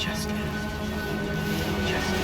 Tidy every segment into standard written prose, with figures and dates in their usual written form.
Just me. Just me.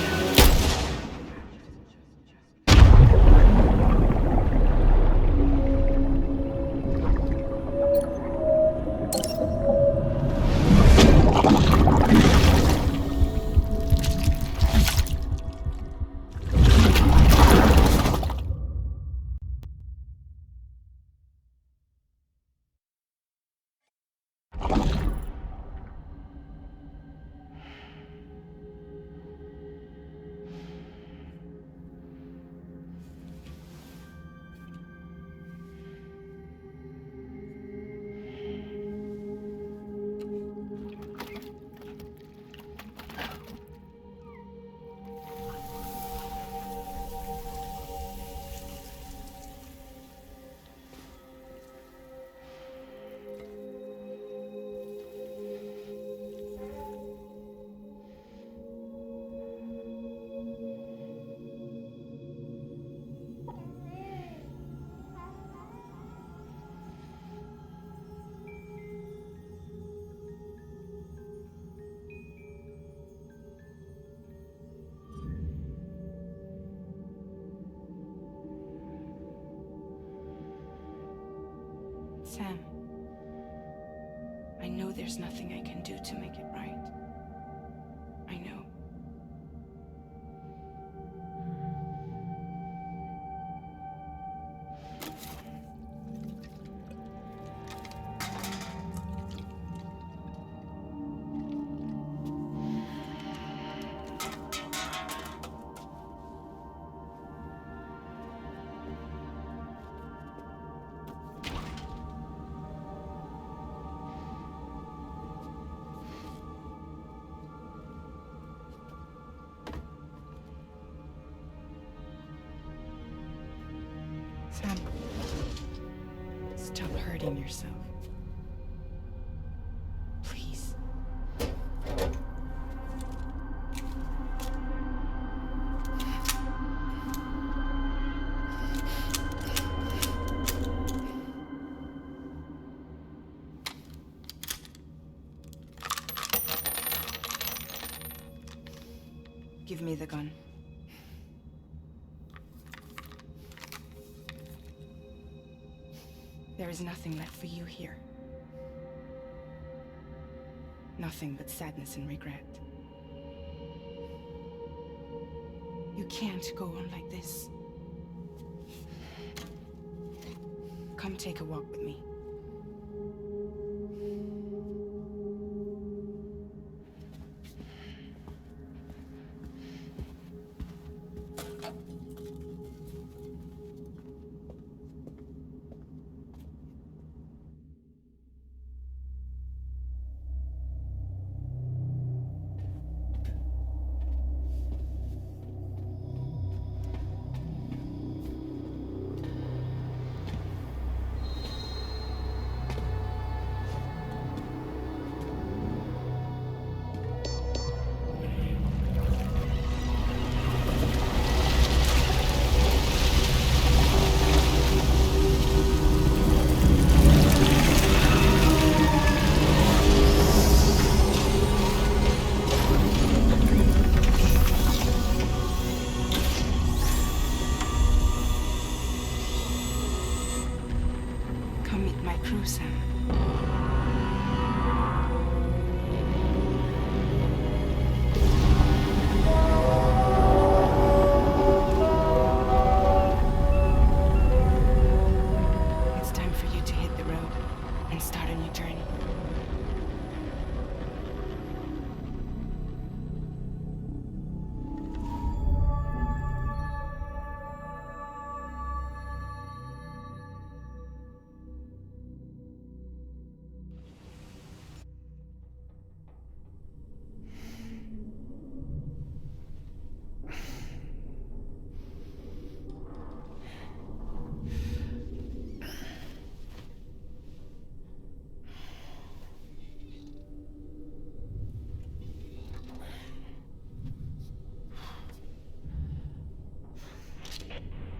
Sam, I know there's nothing I can do to make it right. I know. Sam, stop hurting yourself. Please. Give me the gun. There is nothing left for you here. Nothing but sadness and regret. You can't go on like this. Come take a walk with me.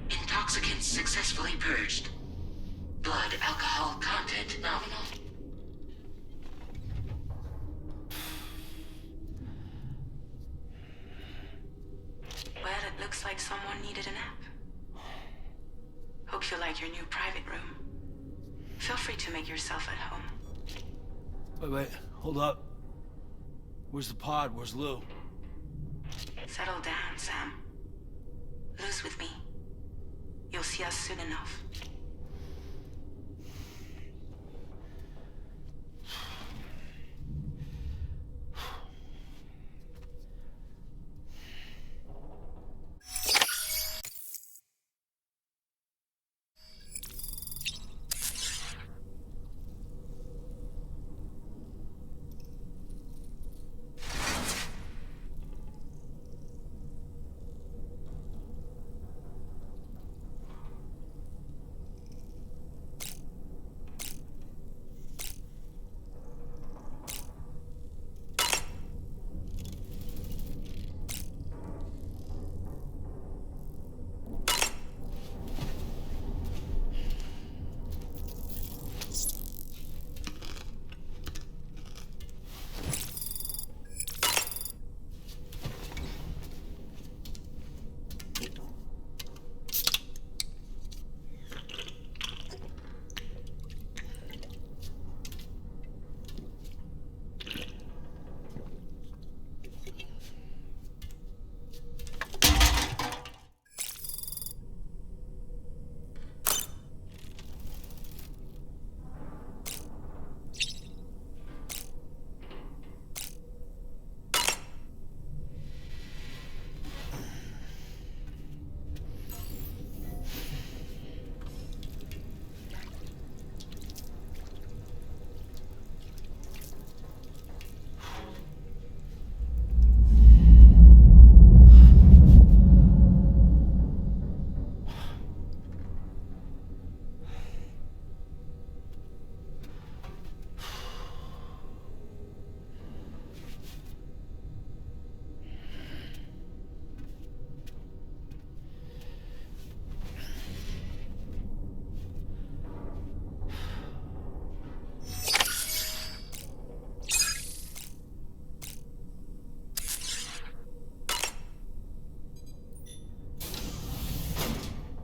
Intoxicants successfully purged. Blood alcohol content nominal. like someone needed a nap. Hope you like your new private room. Feel free to make yourself at home. Wait, hold up. Where's the pod? Where's Lou? Settle down, Sam. Lou's with me. You'll see us soon enough.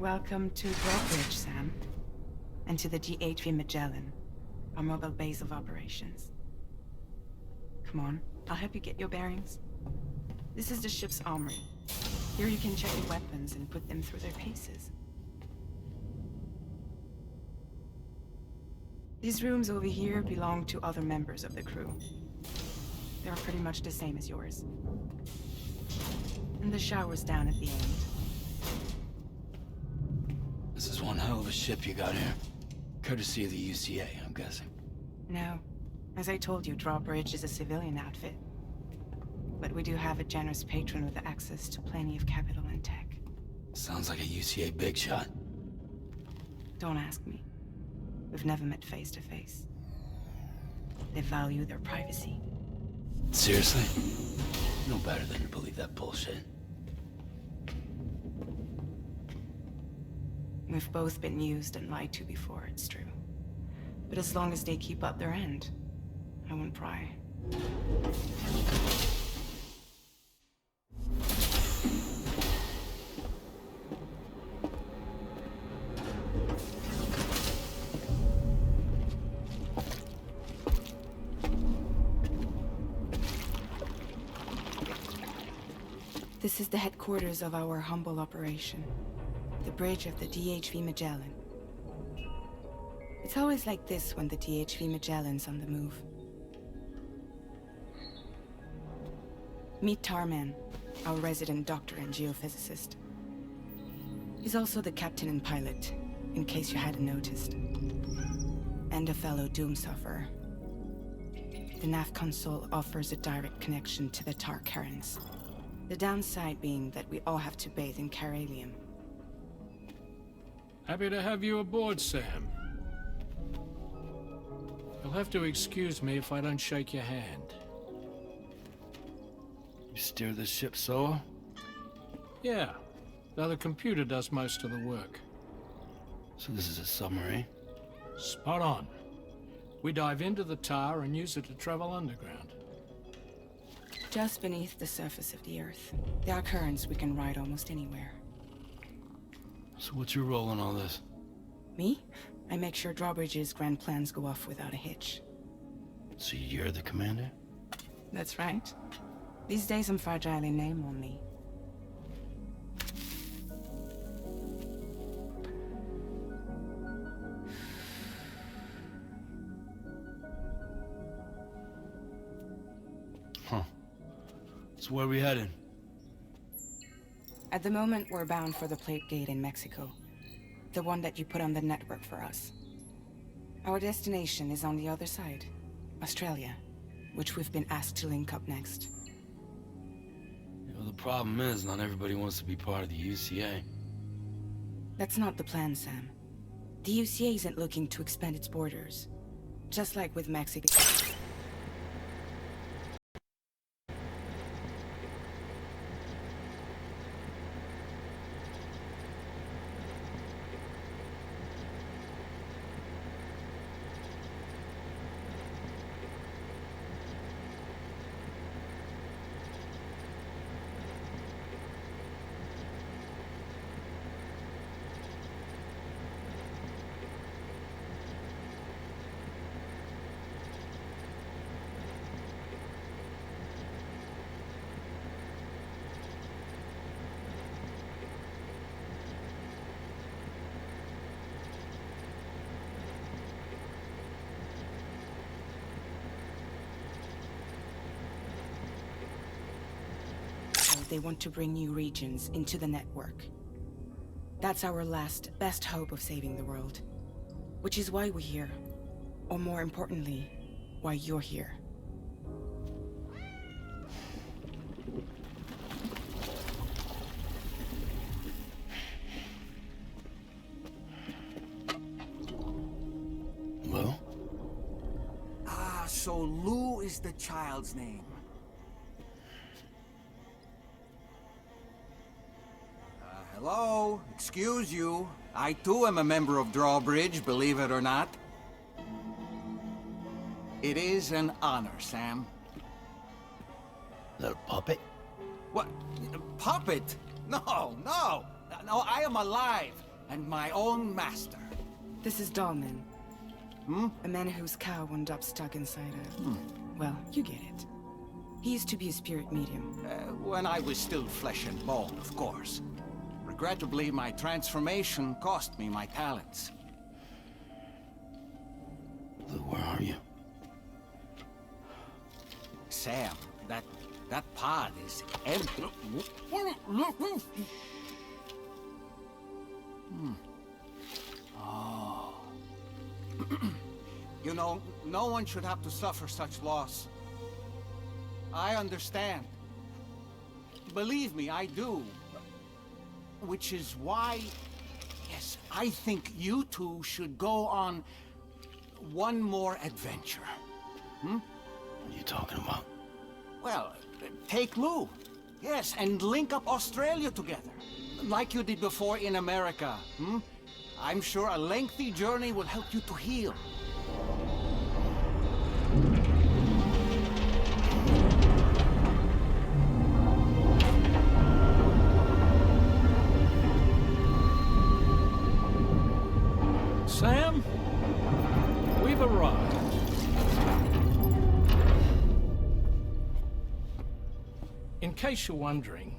Welcome to Drawbridge, Sam. And to the GHV Magellan, our mobile base of operations. Come on, I'll help you get your bearings. This is the ship's armory. Here you can check your weapons and put them through their paces. These rooms over here belong to other members of the crew. They're pretty much the same as yours. And the shower's down at the end. This is one hell of a ship you got here. Courtesy of the UCA, I'm guessing. No. As I told you, Drawbridge is a civilian outfit. But we do have a generous patron with access to plenty of capital and tech. Sounds like a UCA big shot. Don't ask me. We've never met face to face. They value their privacy. Seriously? No better than to believe that bullshit. We've both been used and lied to before, it's true. But as long as they keep up their end, I won't pry. This is the headquarters of our humble operation. The bridge of the DHV Magellan. It's always like this when the DHV Magellan's on the move. Meet Tarman, our resident doctor and geophysicist. He's also the captain and pilot, in case you hadn't noticed. And a fellow doom sufferer. The nav console offers a direct connection to the Tarkarans. The downside being that we all have to bathe in Caralium. Happy to have you aboard, Sam. You'll have to excuse me if I don't shake your hand. You steer this ship solo? Yeah, though the computer does most of the work. So this is a submarine? Spot on. We dive into the tar and use it to travel underground. Just beneath the surface of the Earth. There are currents we can ride almost anywhere. So what's your role in all this? Me? I make sure Drawbridge's grand plans go off without a hitch. So you're the commander? That's right. These days I'm fragile in name only. Huh. So where are we headed? At the moment, we're bound for the Plate Gate in Mexico. The one that you put on the network for us. Our destination is on the other side, Australia, which we've been asked to link up next. You know, the problem is not everybody wants to be part of the UCA. That's not the plan, Sam. The UCA isn't looking to expand its borders. Just like with Mexico. They want to bring new regions into the network. That's our last, best hope of saving the world. Which is why we're here. Or more importantly, why you're here. Well? Ah, so Lou is the child's name. Hello? Excuse you. I too am a member of Drawbridge, believe it or not. It is an honor, Sam. That a puppet? What? Puppet? No, no! No, I am alive, and my own master. This is Dahlman. Hmm? A man whose cow wound up stuck inside a... Well, you get it. He used to be a spirit medium. When I was still flesh and bone, of course. Regrettably, my transformation cost me my talents. Lou, where are you? Sam, that pod is empty. Oh. You know, no one should have to suffer such loss. I understand. Believe me, I do. Which is why, yes, I think you two should go on one more adventure. What are you talking about? Well, take Lou. Yes, and link up Australia together. Like you did before in America. I'm sure a lengthy journey will help you to heal. Sam, we've arrived. In case you're wondering,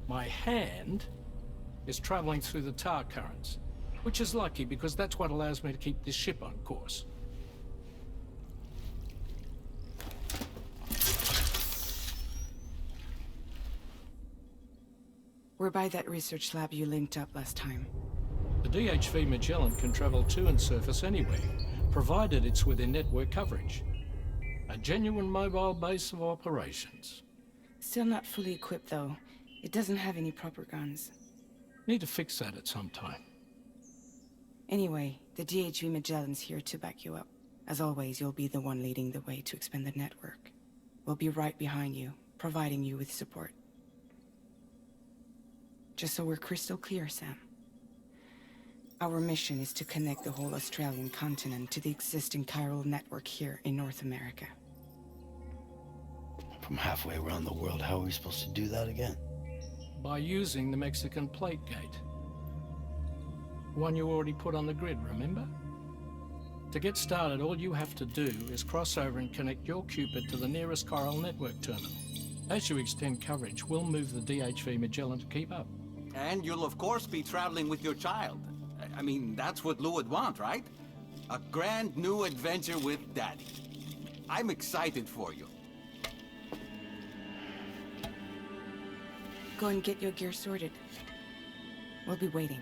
my hand is traveling through the tar currents, which is lucky because that's what allows me to keep this ship on course. We're by that research lab you linked up last time. The DHV Magellan can travel to and surface anywhere, provided it's within network coverage. A genuine mobile base of operations. Still not fully equipped, though. It doesn't have any proper guns. Need to fix that at some time. Anyway, the DHV Magellan's here to back you up. As always, you'll be the one leading the way to expand the network. We'll be right behind you, providing you with support. Just so we're crystal clear, Sam. Our mission is to connect the whole Australian continent to the existing chiral network here in North America. from halfway around the world. How are we supposed to do that again? By using the Mexican plate gate. One you already put on the grid, remember? To get started, all you have to do is cross over and connect your Cupid to the nearest Coral network terminal. As you extend coverage, we'll move the DHV Magellan to keep up. And you'll of course be traveling with your child. I mean, that's what Lou would want, right? A grand new adventure with Daddy. I'm excited for you. Go and get your gear sorted. We'll be waiting.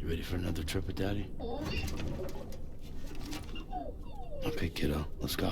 You ready for another trip with Daddy? Okay, kiddo, let's go.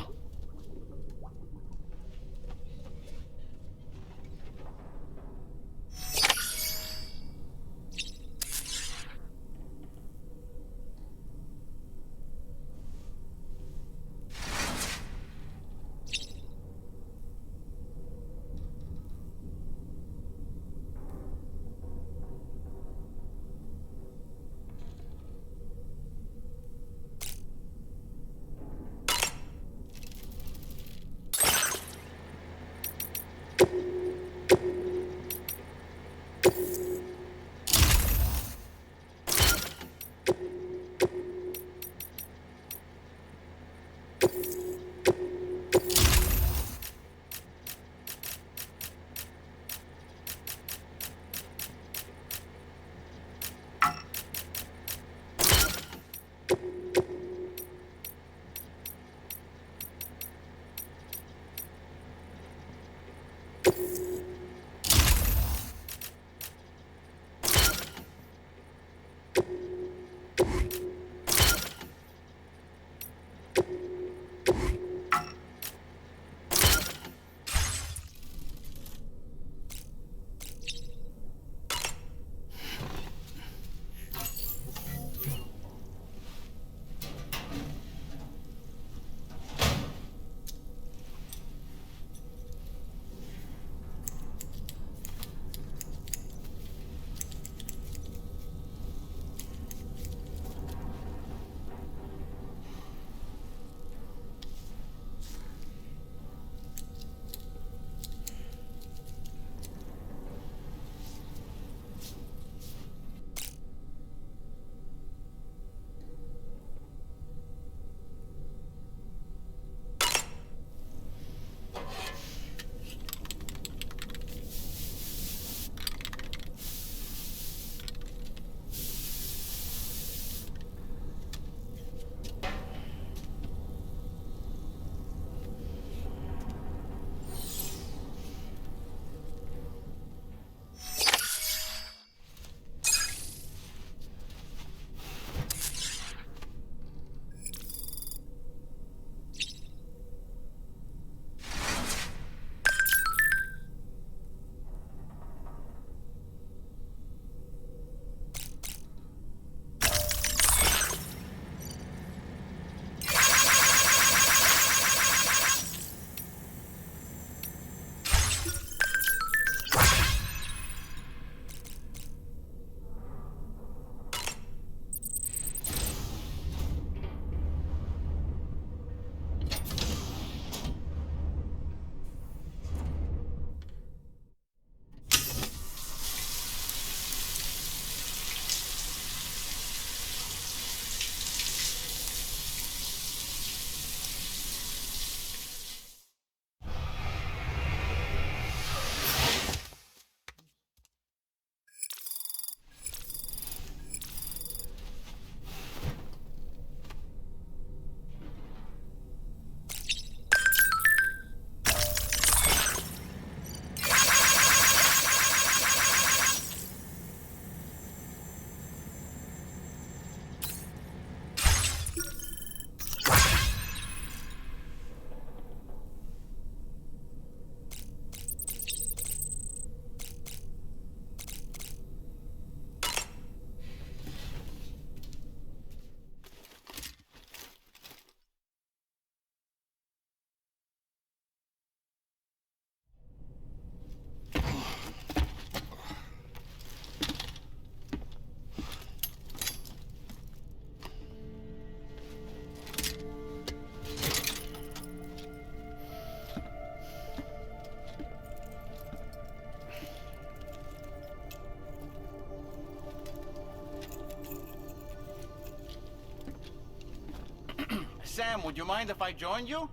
Sam, would you mind if I joined you?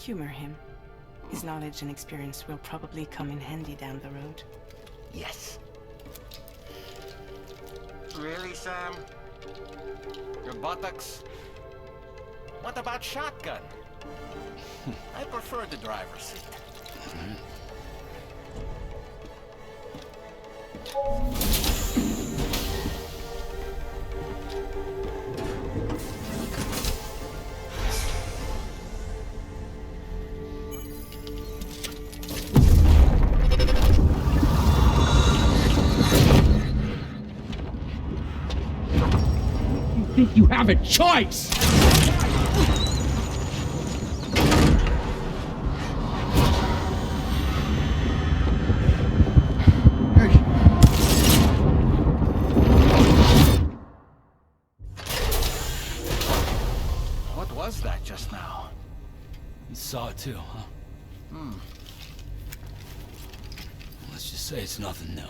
Humor him. His knowledge and experience will probably come in handy down the road. Yes. Really, Sam? Your buttocks? What about shotgun? I prefer the driver's seat. Think you have a choice? What was that just now? You saw it too, huh? Let's just say it's nothing new.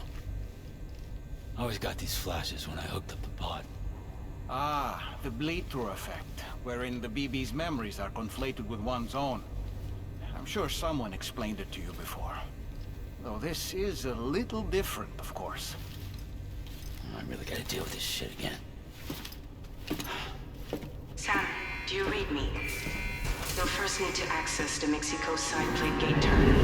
I always got these flashes when I hooked up the pod. Ah, the bleed-through effect, wherein the BB's memories are conflated with one's own. I'm sure someone explained it to you before. Though this is a little different, of course. I really gotta deal with this shit again. Sam, do you read me? You'll first need to access the Mexico side plate gate terminal.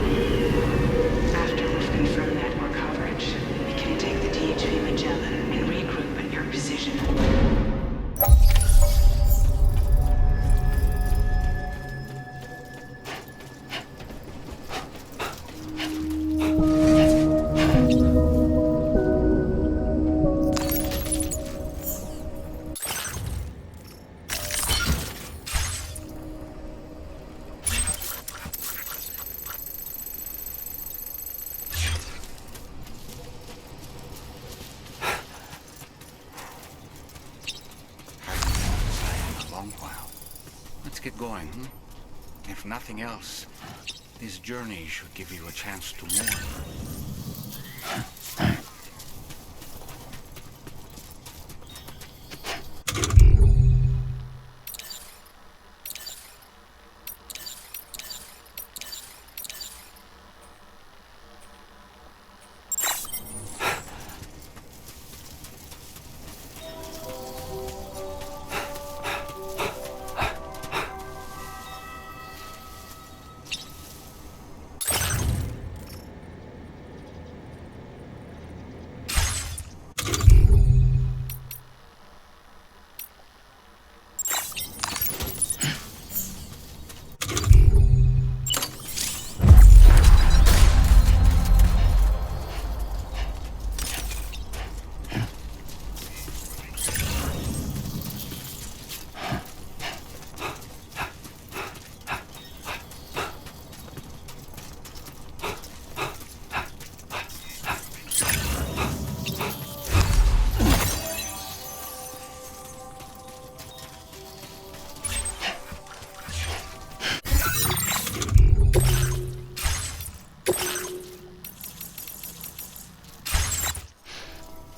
After we've confirmed network coverage, we can take the DHV Magellan and regroup at your position. Get going, hmm? If nothing else, this journey should give you a chance to mourn.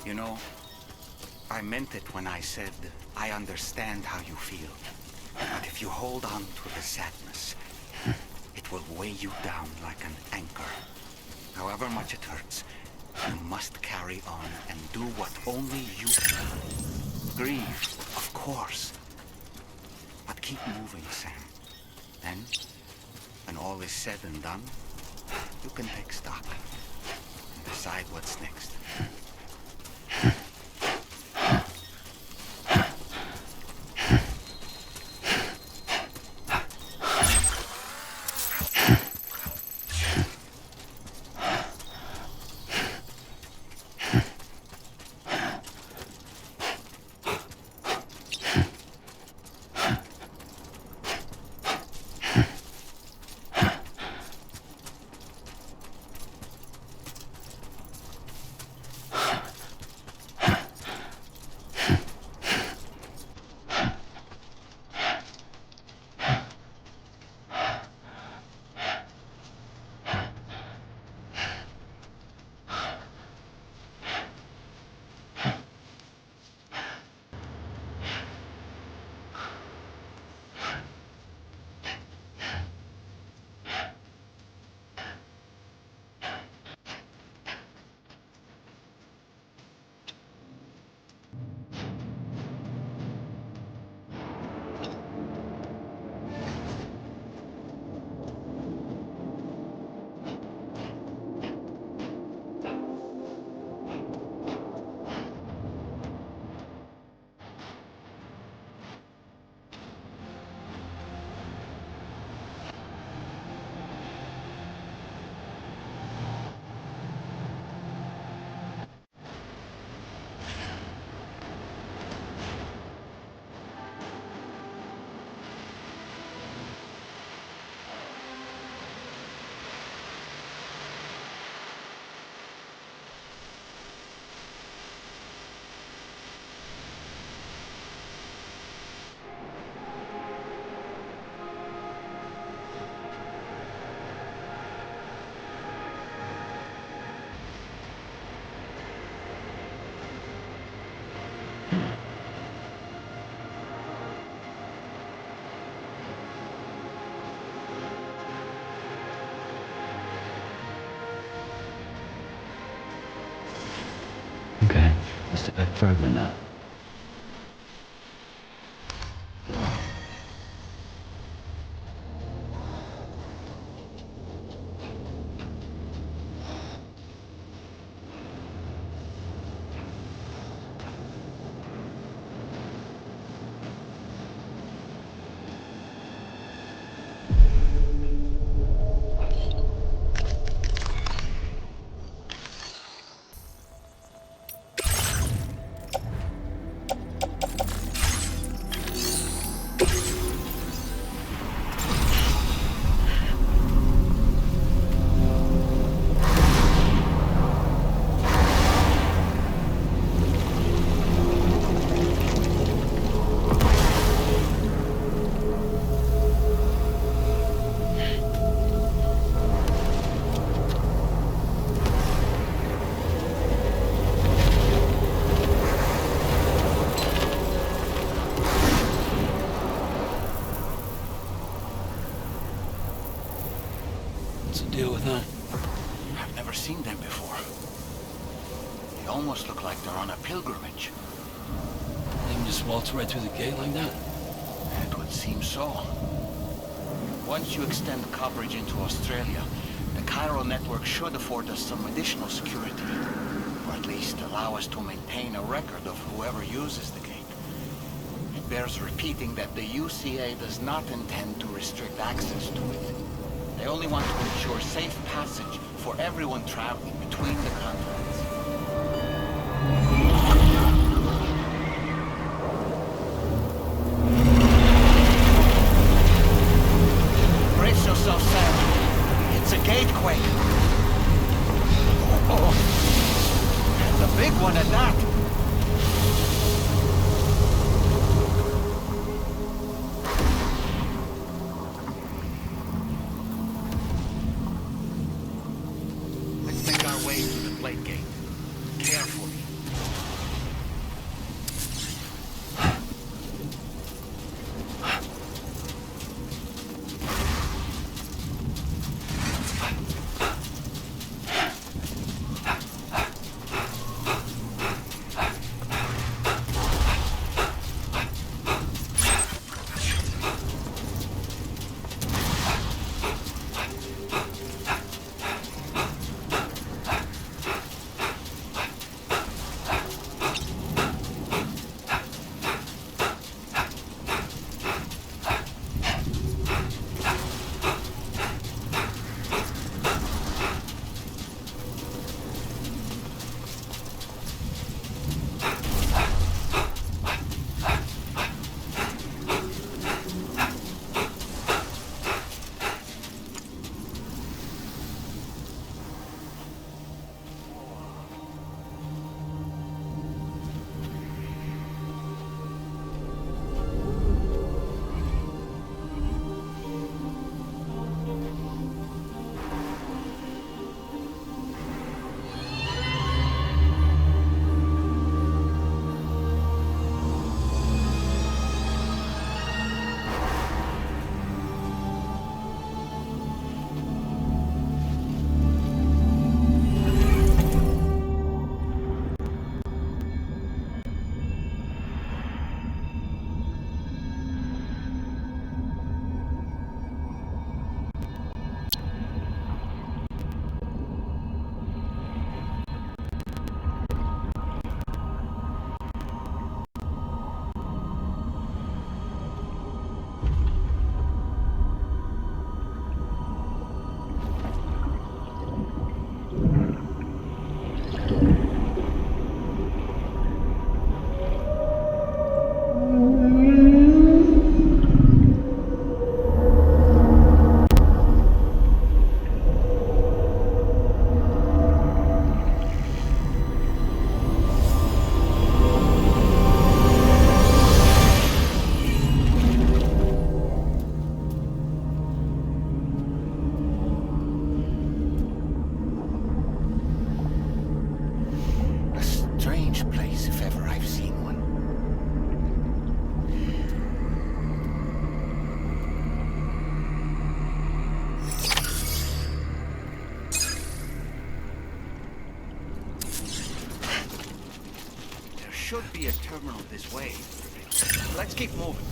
You know, I meant it when I said, I understand how you feel. But if you hold on to the sadness, it will weigh you down like an anchor. However much it hurts, you must carry on and do what only you can. Grieve, of course. But keep moving, Sam. Then, when all is said and done, you can take stock and decide what's next. bit further now. Deal with them. I've never seen them before. They almost look like they're on a pilgrimage. They can just waltz right through the gate like that? It would seem so. Once you extend coverage into Australia, the chiral network should afford us some additional security. Or at least allow us to maintain a record of whoever uses the gate. It bears repeating that the UCA does not intend to restrict access to it. They only want to ensure safe passage for everyone traveling between the continents. Brace yourself, Sam. It's a gatequake. Oh, and a big one at that. should be a terminal this way. Let's keep moving.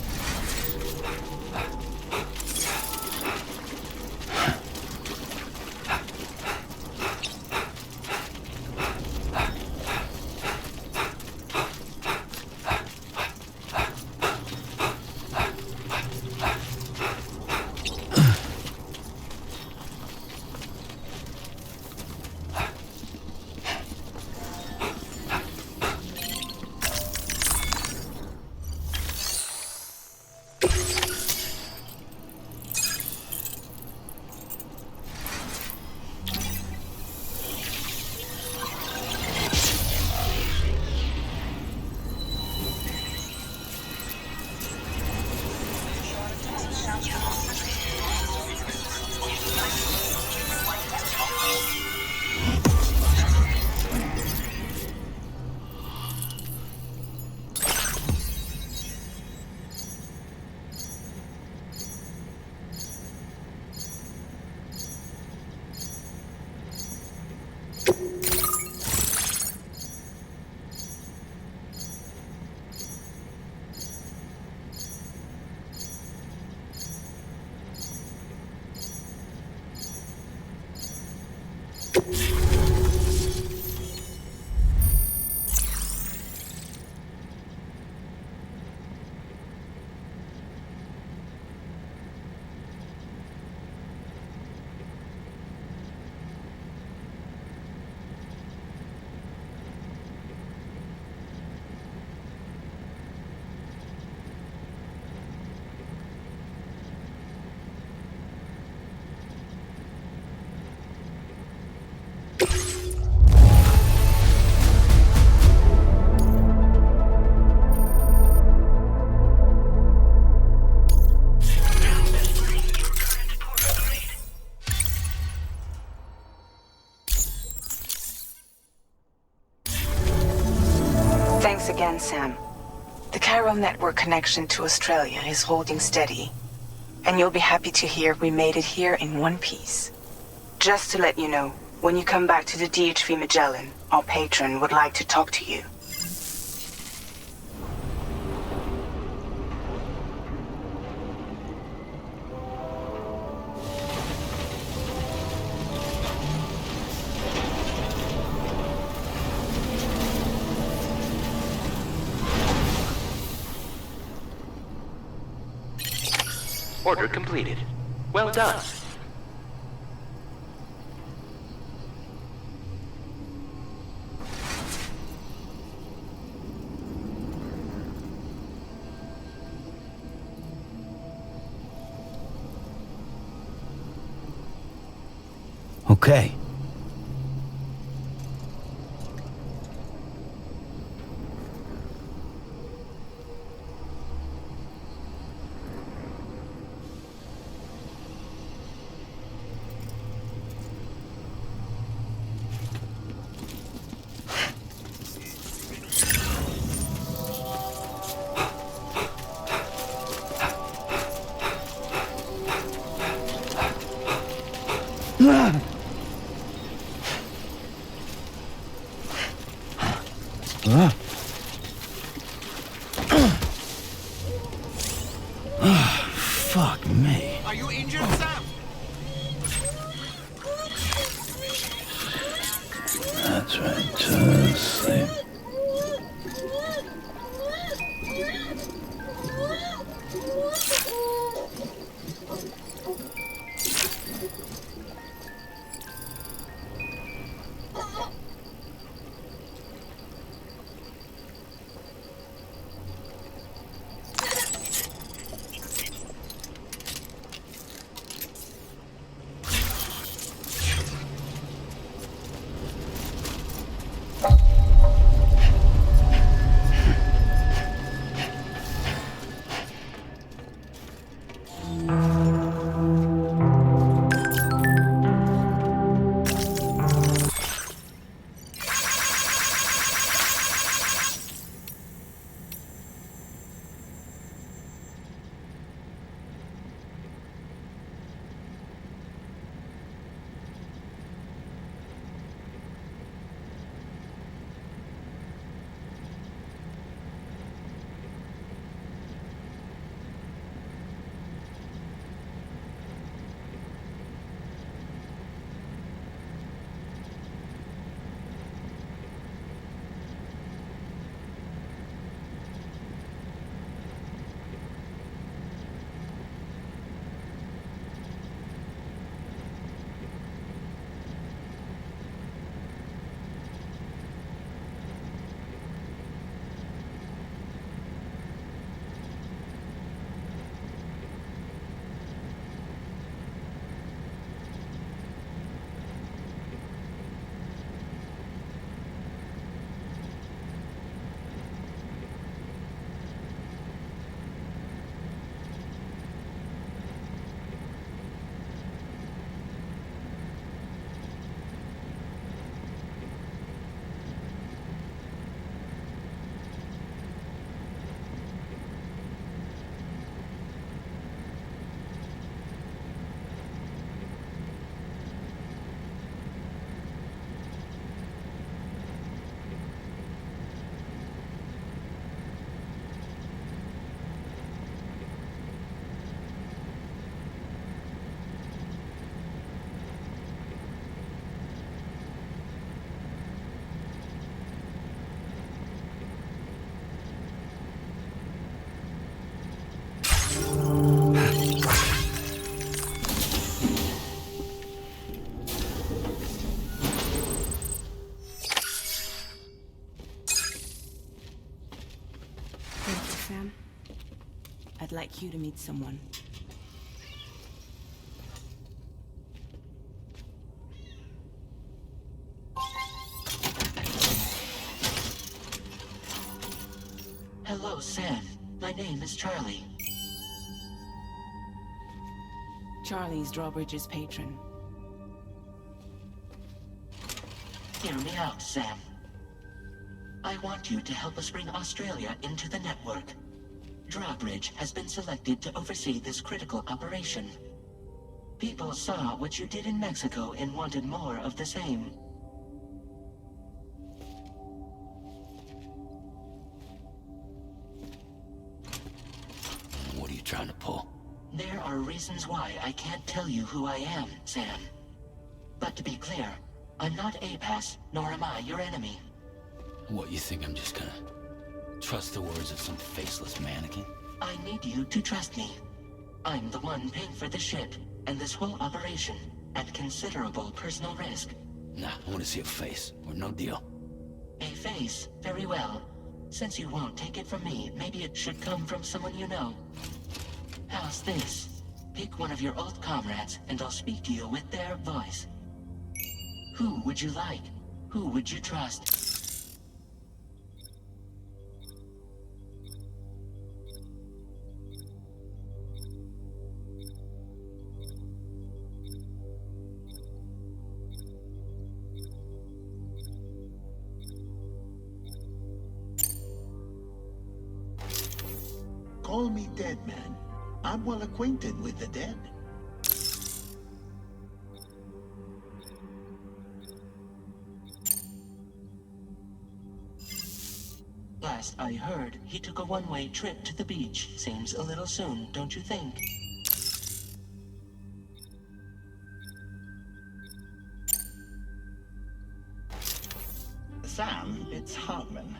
Thanks again, Sam. The chiral network connection to Australia is holding steady. And you'll be happy to hear we made it here in one piece. Just to let you know, when you come back to the DHV Magellan, our patron would like to talk to you. Order completed. Well done. Okay. Fuck me. Are you injured, Sam? That's right, just sleep. like you to meet someone. Hello, Sam. My name is Charlie. Charlie's Drawbridge's patron. Hear me out, Sam. I want you to help us bring Australia into the network. Drawbridge has been selected to oversee this critical operation. People saw what you did in Mexico and wanted more of the same. What are you trying to pull? There are reasons why I can't tell you who I am, Sam. But to be clear, I'm not APAS, nor am I your enemy. What, you think I'm just gonna trust the words of some faceless mannequin? I need you to trust me. I'm the one paying for the ship and this whole operation at considerable personal risk. Nah, I want to see a face, or no deal. A face? Very well. Since you won't take it from me, maybe it should come from someone you know. How's this? Pick one of your old comrades, and I'll speak to you with their voice. Who would you like? Who would you trust? Call me dead man. I'm well acquainted with the dead. Last I heard, he took a one-way trip to the beach. Seems a little soon, don't you think? Sam, it's Hartman.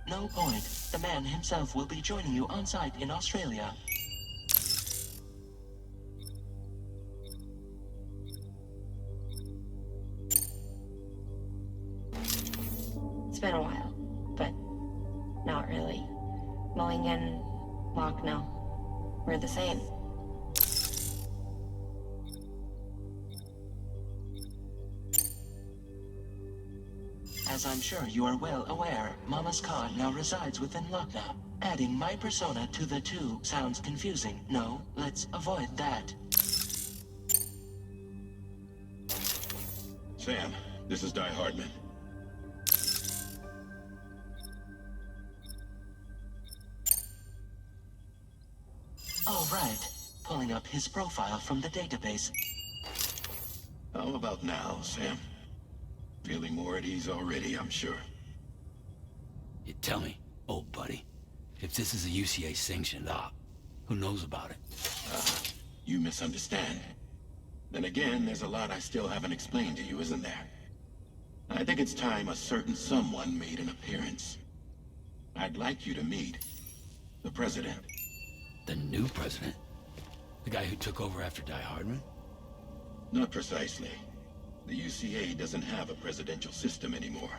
No point. The man himself will be joining you on site in Australia. It's been a while, but not really. Mulligan, Locke, no. We're the same. As I'm sure you are well aware, Mama's car now resides within Lucknow. Adding my persona to the two sounds confusing. No, let's avoid that. Sam, this is Di Hardman. All right. Pulling up his profile from the database. How about now, Sam? Feeling more at ease already, I'm sure. You tell me, old buddy, if this is a UCA sanctioned op, who knows about it? You misunderstand. Then again, there's a lot I still haven't explained to you, isn't there? I think it's time a certain someone made an appearance. I'd like you to meet the president. The new president? The guy who took over after Di Hardman? Not precisely. The UCA doesn't have a presidential system anymore.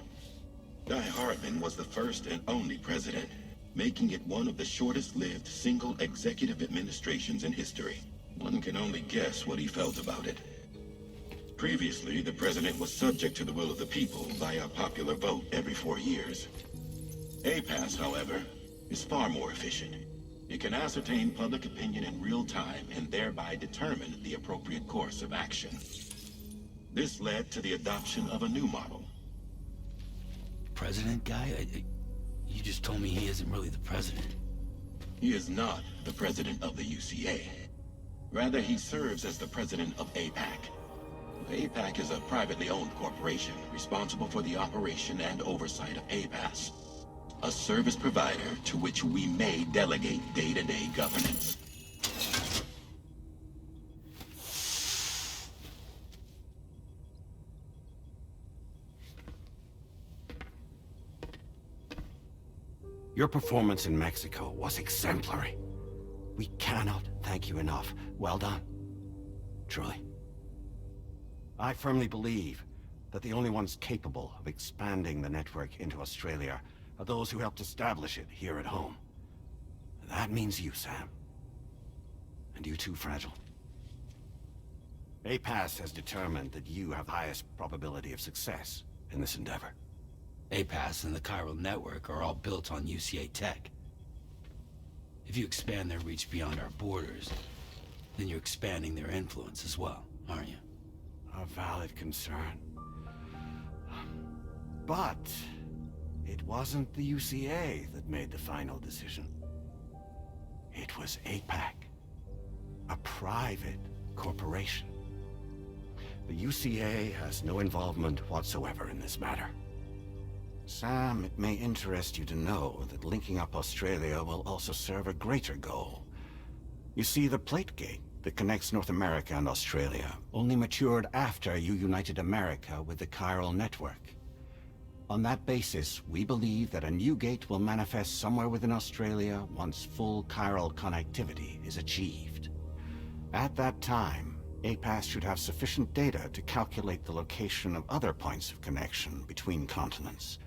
Di Hardman was the first and only president, making it one of the shortest-lived single executive administrations in history. One can only guess what he felt about it. Previously, the president was subject to the will of the people via popular vote every 4 years. APAS, however, is far more efficient. It can ascertain public opinion in real time and thereby determine the appropriate course of action. This led to the adoption of a new model. President guy? You just told me he isn't really the president. He is not the president of the UCA. Rather, he serves as the president of APAC. APAC is a privately owned corporation responsible for the operation and oversight of APAS, a service provider to which we may delegate day-to-day governance. Your performance in Mexico was exemplary. We cannot thank you enough. Well done. Truly. I firmly believe that the only ones capable of expanding the network into Australia are those who helped establish it here at home. That means you, Sam. And you too, Fragile. APAS has determined that you have the highest probability of success in this endeavor. APAS and the Chiral Network are all built on UCA tech. If you expand their reach beyond our borders, then you're expanding their influence as well, aren't you? A valid concern. But it wasn't the UCA that made the final decision. It was APAC, a private corporation. The UCA has no involvement whatsoever in this matter. Sam, it may interest you to know that linking up Australia will also serve a greater goal. You see, the plate gate that connects North America and Australia only matured after you united America with the Chiral Network. On that basis, we believe that a new gate will manifest somewhere within Australia once full chiral connectivity is achieved. At that time, APAS should have sufficient data to calculate the location of other points of connection between continents.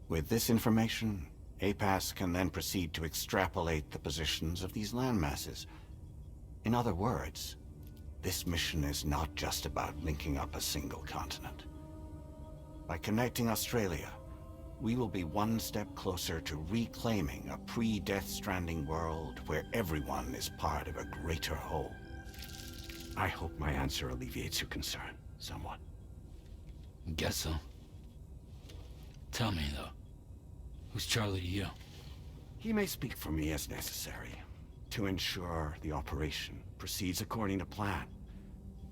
With this information, APAS can then proceed to extrapolate the positions of these landmasses. In other words, this mission is not just about linking up a single continent. By connecting Australia, we will be one step closer to reclaiming a pre-Death Stranding world where everyone is part of a greater whole. I hope my answer alleviates your concern somewhat. Guess so. Tell me, though, who's Charlie to you? He may speak for me as necessary to ensure the operation proceeds according to plan.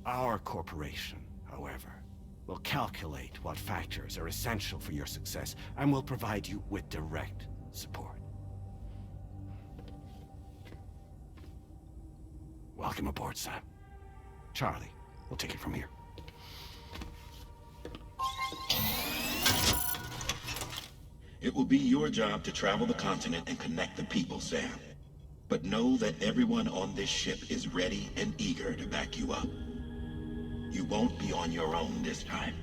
Our corporation, however, will calculate what factors are essential for your success and will provide you with direct support. Welcome aboard, Sam. Charlie, we'll take it from here. It will be your job to travel the continent and connect the people, Sam. But know that everyone on this ship is ready and eager to back you up. You won't be on your own this time.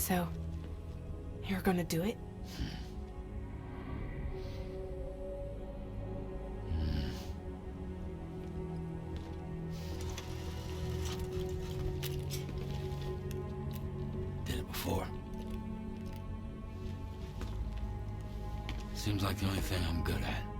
So, you're gonna do it? Did it before. Seems like the only thing I'm good at.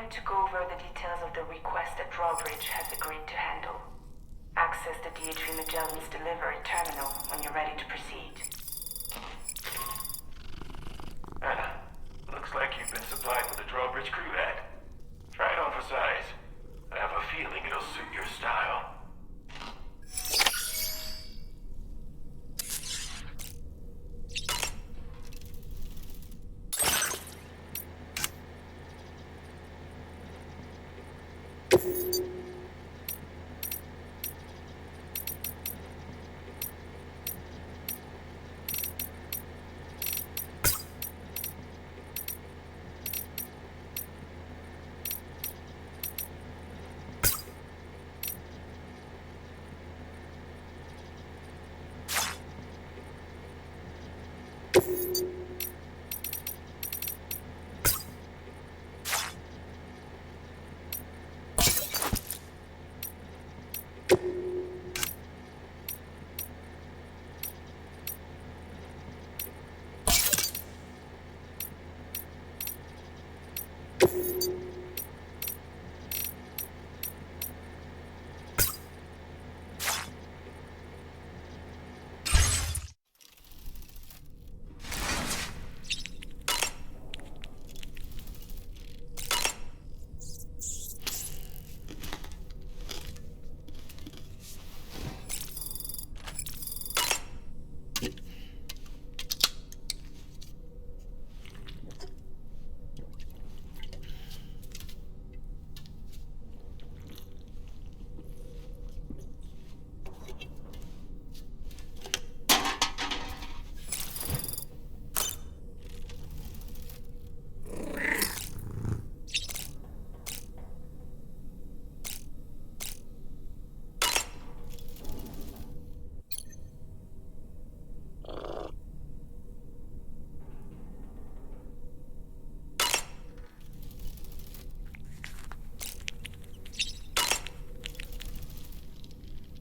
him to go over the details of the request that Drawbridge has agreed to handle. Access the DHV Magellan's delivery terminal when you're ready to proceed. Anna, looks like you've been supplied with a Drawbridge crew hat. Try it on for size. I have a feeling it'll suit your style.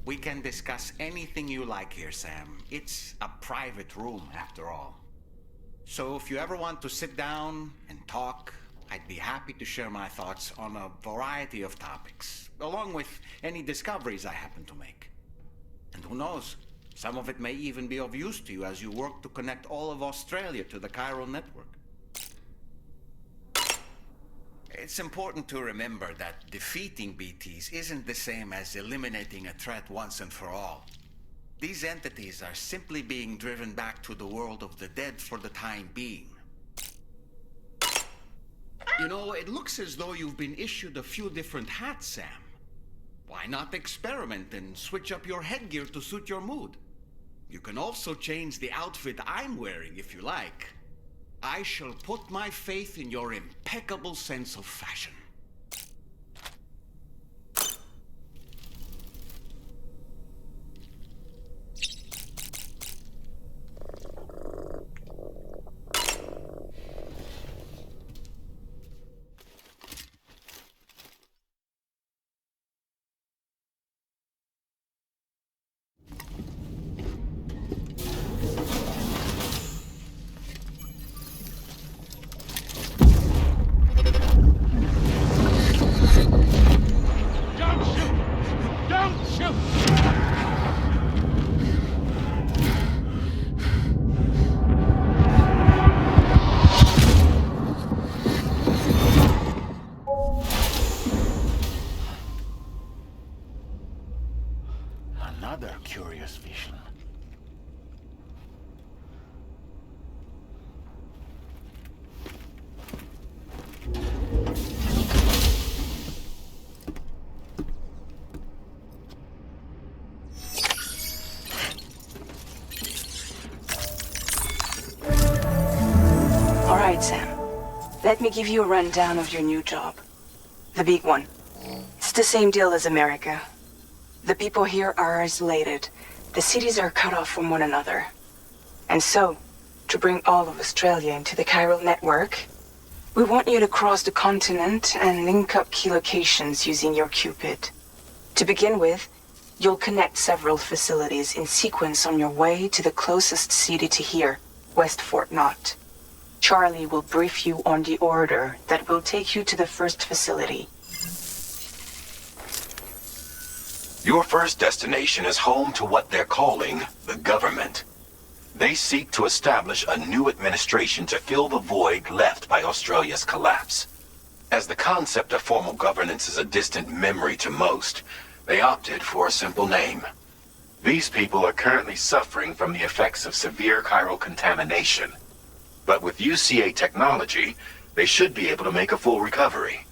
We can discuss anything you like here, Sam. It's a private room, after all. So if you ever want to sit down and talk, I'd be happy to share my thoughts on a variety of topics, along with any discoveries I happen to make. And who knows, some of it may even be of use to you as you work to connect all of Australia to the chiral network. It's important to remember that defeating BTs isn't the same as eliminating a threat once and for all. These entities are simply being driven back to the world of the dead for the time being. You know, it looks as though you've been issued a few different hats, Sam. Why not experiment and switch up your headgear to suit your mood? You can also change the outfit I'm wearing if you like. I shall put my faith in your impeccable sense of fashion. Another curious vision. All right, Sam. Let me give you a rundown of your new job. The big one. It's the same deal as America. The people here are isolated. The cities are cut off from one another. And so, to bring all of Australia into the chiral network, we want you to cross the continent and link up key locations using your Cupid. To begin with, you'll connect several facilities in sequence on your way to the closest city to here, West Fort Knott. Charlie will brief you on the order that will take you to the first facility. Your first destination is home to what they're calling the government. They seek to establish a new administration to fill the void left by Australia's collapse. As the concept of formal governance is a distant memory to most, they opted for a simple name. These people are currently suffering from the effects of severe chiral contamination. But with UCA technology, they should be able to make a full recovery.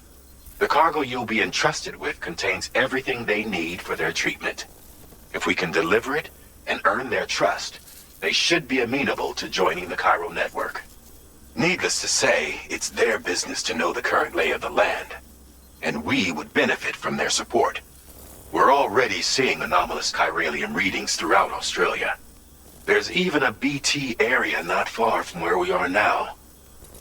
The cargo you'll be entrusted with contains everything they need for their treatment. If we can deliver it and earn their trust, they should be amenable to joining the chiral network. Needless to say, it's their business to know the current lay of the land, and we would benefit from their support. We're already seeing anomalous chiralium readings throughout Australia. There's even a BT area not far from where we are now.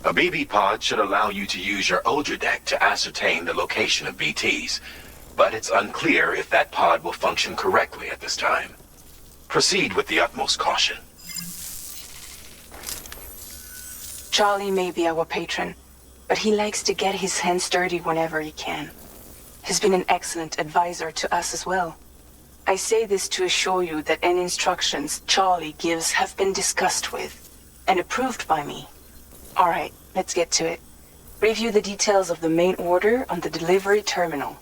A BB pod should allow you to use your Ultra deck to ascertain the location of BTs, but it's unclear if that pod will function correctly at this time. Proceed with the utmost caution. Charlie may be our patron, but he likes to get his hands dirty whenever he can. He's been an excellent advisor to us as well. I say this to assure you that any instructions Charlie gives have been discussed with and approved by me. All right, let's get to it. Review the details of the main order on the delivery terminal.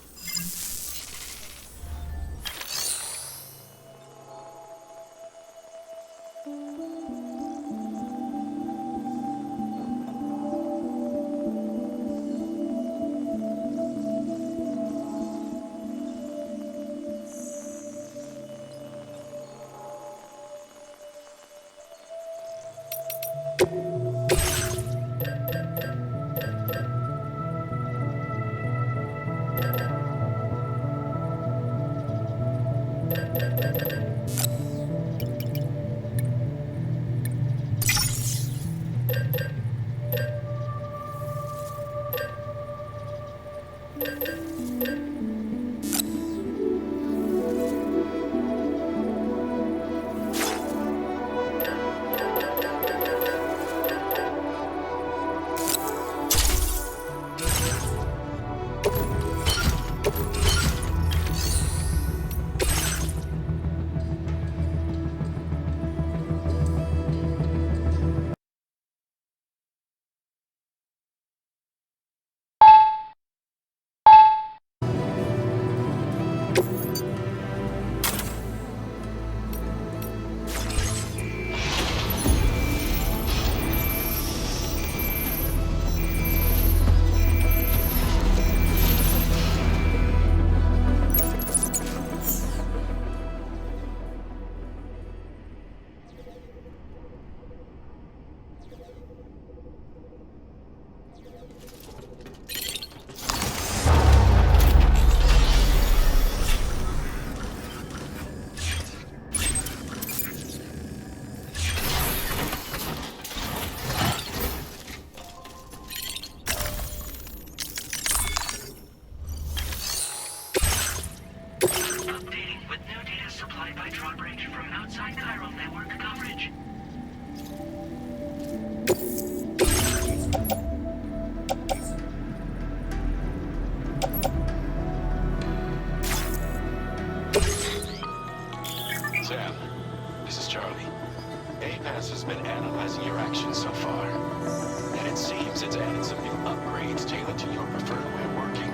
has been analyzing your actions so far, and it seems it's added some new upgrades tailored to your preferred way of working.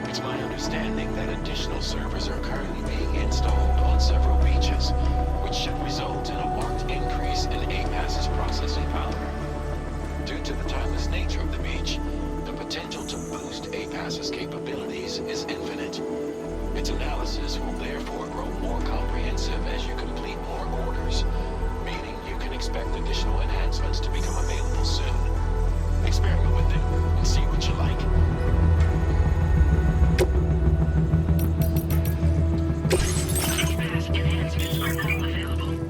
It's my understanding that additional servers are currently being installed on several beaches, which should result in a marked increase in APAS's processing power. Due to the timeless nature of the beach, the potential to boost APAS's capabilities is infinite. Its analysis will therefore grow more comprehensive as you complete more orders, meaning you can expect additional enhancements to become available soon. Experiment with them and see what you like. APAS enhancements are now available.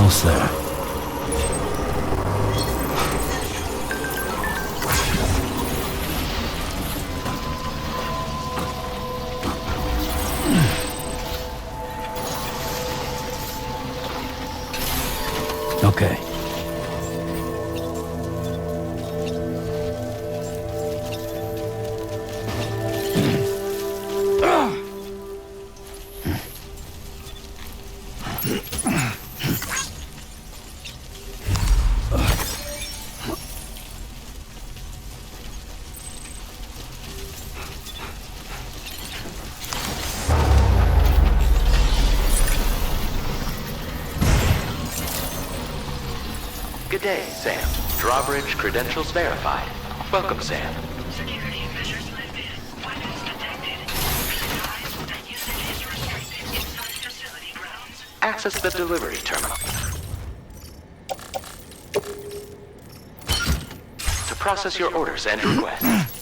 Almost there. Okay. Good day, Sam. Drawbridge credentials verified. Welcome, Sam. Security measures lifted. Weapons detected. Advise that usage is restricted inside facility grounds. Access the delivery terminal. To process your orders and requests.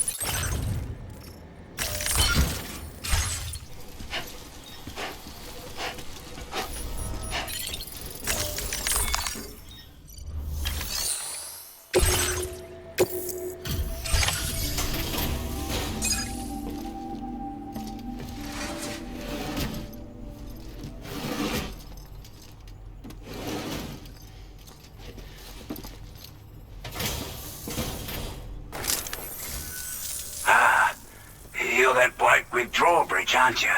You're that bloke with drawbridge, aren't you?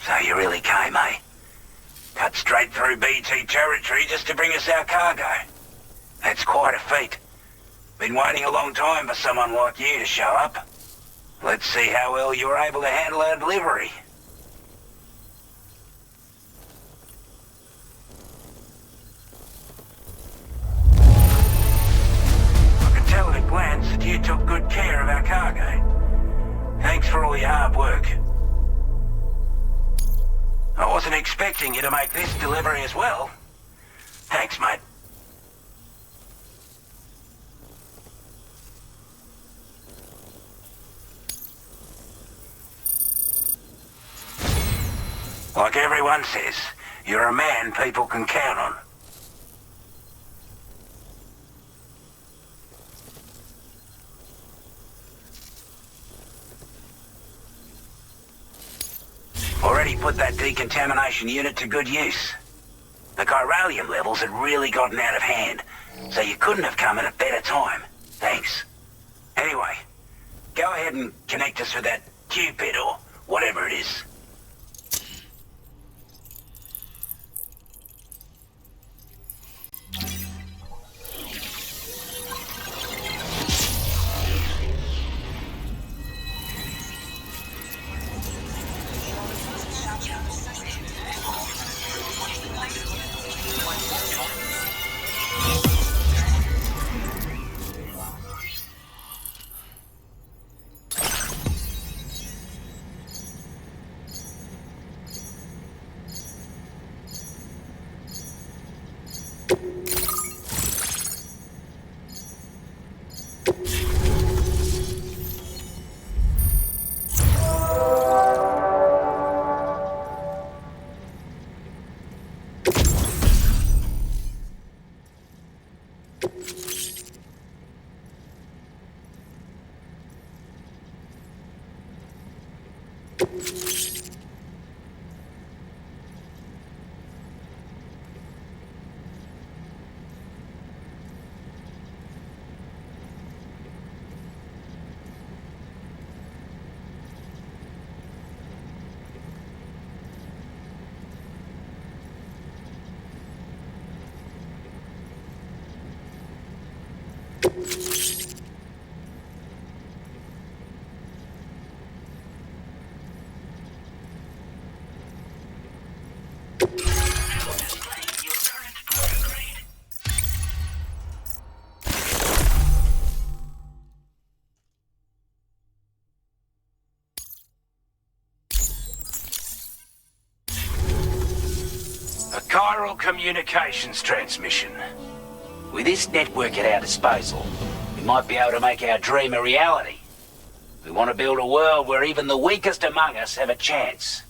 So you really came, eh? Cut straight through BT territory just to bring us our cargo. That's quite a feat. Been waiting a long time for someone like you to show up. Let's see how well you're able to handle our delivery. I can tell at a glance that you took good care of our cargo. Thanks for all your hard work. I wasn't expecting you to make this delivery as well. Thanks, mate. Like everyone says, you're a man people can count on. Already put that decontamination unit to good use. The chiralium levels had really gotten out of hand, so you couldn't have come at a better time. Thanks. Anyway, go ahead and connect us with that Cupid or whatever it is. A chiral communications transmission. With this network at our disposal, we might be able to make our dream a reality. We want to build a world where even the weakest among us have a chance.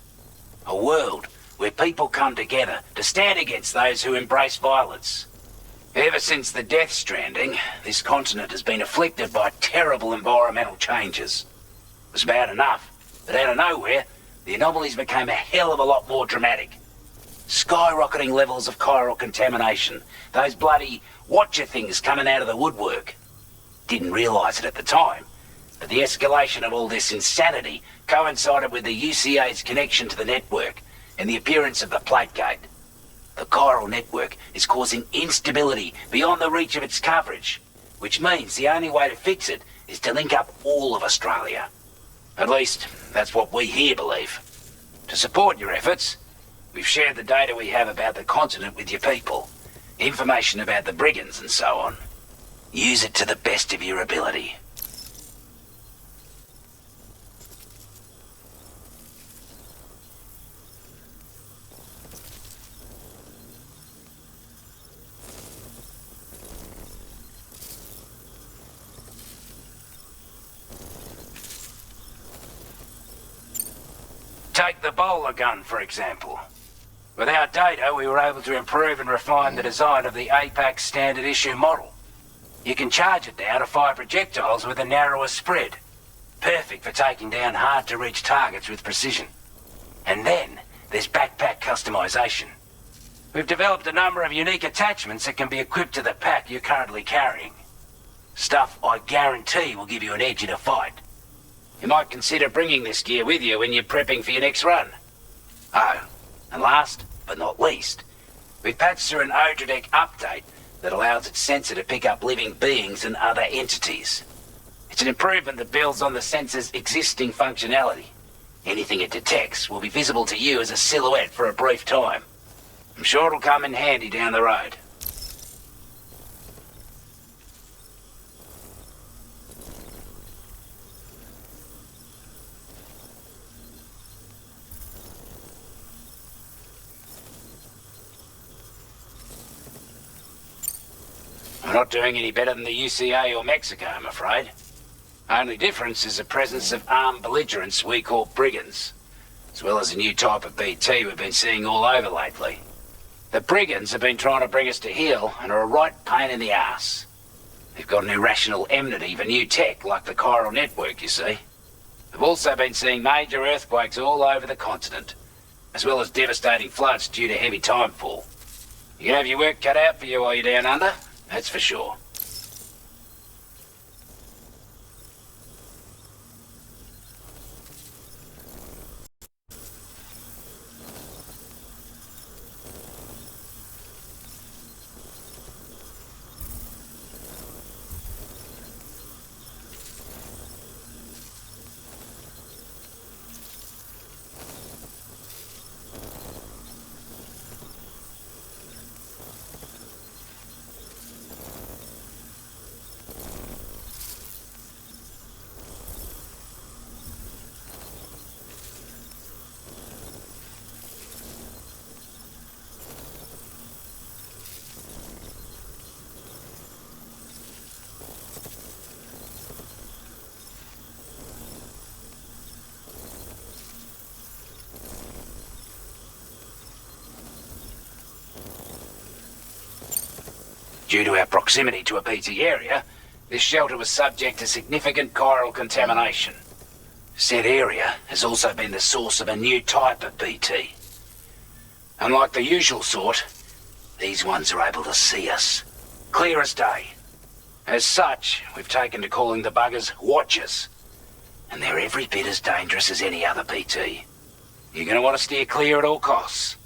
A world where people come together to stand against those who embrace violence. Ever since the death stranding, this continent has been afflicted by terrible environmental changes. It was bad enough, but out of nowhere, the anomalies became a hell of a lot more dramatic. Skyrocketing levels of chiral contamination, those bloody watcher things coming out of the woodwork. Didn't realise it at the time, but the escalation of all this insanity coincided with the UCA's connection to the network and the appearance of the plate gate. The chiral network is causing instability beyond the reach of its coverage, which means the only way to fix it is to link up all of Australia. At least, that's what we here believe. To support your efforts, we've shared the data we have about the continent with your people, information about the brigands and so on. Use it to the best of your ability. Take the bowler gun, for example. With our data, we were able to improve and refine the design of the APAC standard issue model. You can charge it now to fire projectiles with a narrower spread. Perfect for taking down hard-to-reach targets with precision. And then, there's backpack customization. We've developed a number of unique attachments that can be equipped to the pack you're currently carrying. Stuff I guarantee will give you an edge in a fight. You might consider bringing this gear with you when you're prepping for your next run. Oh, and last but not least, we've patched through an Odradek update that allows its sensor to pick up living beings and other entities. It's an improvement that builds on the sensor's existing functionality. Anything it detects will be visible to you as a silhouette for a brief time. I'm sure it'll come in handy down the road. We're not doing any better than the UCA or Mexico, I'm afraid. Only difference is the presence of armed belligerents we call brigands, as well as a new type of BT we've been seeing all over lately. The brigands have been trying to bring us to heel and are a right pain in the ass. They've got an irrational enmity for new tech like the chiral network, you see. We've also been seeing major earthquakes all over the continent, as well as devastating floods due to heavy timefall. You can have your work cut out for you while you're down under. That's for sure. Due to our proximity to a BT area, this shelter was subject to significant chiral contamination. Said area has also been the source of a new type of BT. Unlike the usual sort, these ones are able to see us, clear as day. As such, we've taken to calling the buggers Watchers, and they're every bit as dangerous as any other BT. You're going to want to steer clear at all costs.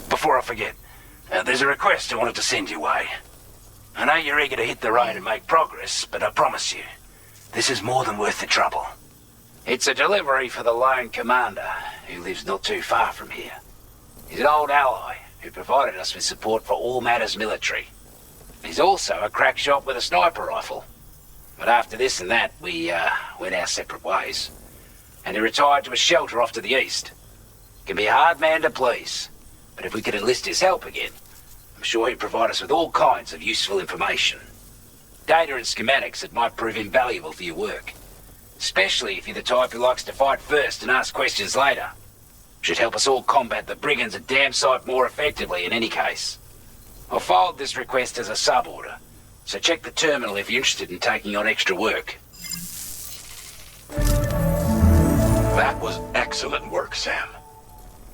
Before I forget, there's a request I wanted to send your way. I know you're eager to hit the road and make progress, but I promise you, this is more than worth the trouble. It's a delivery for the lone commander, who lives not too far from here. He's an old ally who provided us with support for all matters military. He's also a crack shot with a sniper rifle. But after this and that, we went our separate ways. And he retired to a shelter off to the east. Can be a hard man to please, but if we could enlist his help again, I'm sure he'd provide us with all kinds of useful information. Data and schematics that might prove invaluable for your work. Especially if you're the type who likes to fight first and ask questions later. Should help us all combat the brigands a damn sight more effectively in any case. I'll forward this request as a sub-order, so check the terminal if you're interested in taking on extra work. That was excellent work, Sam.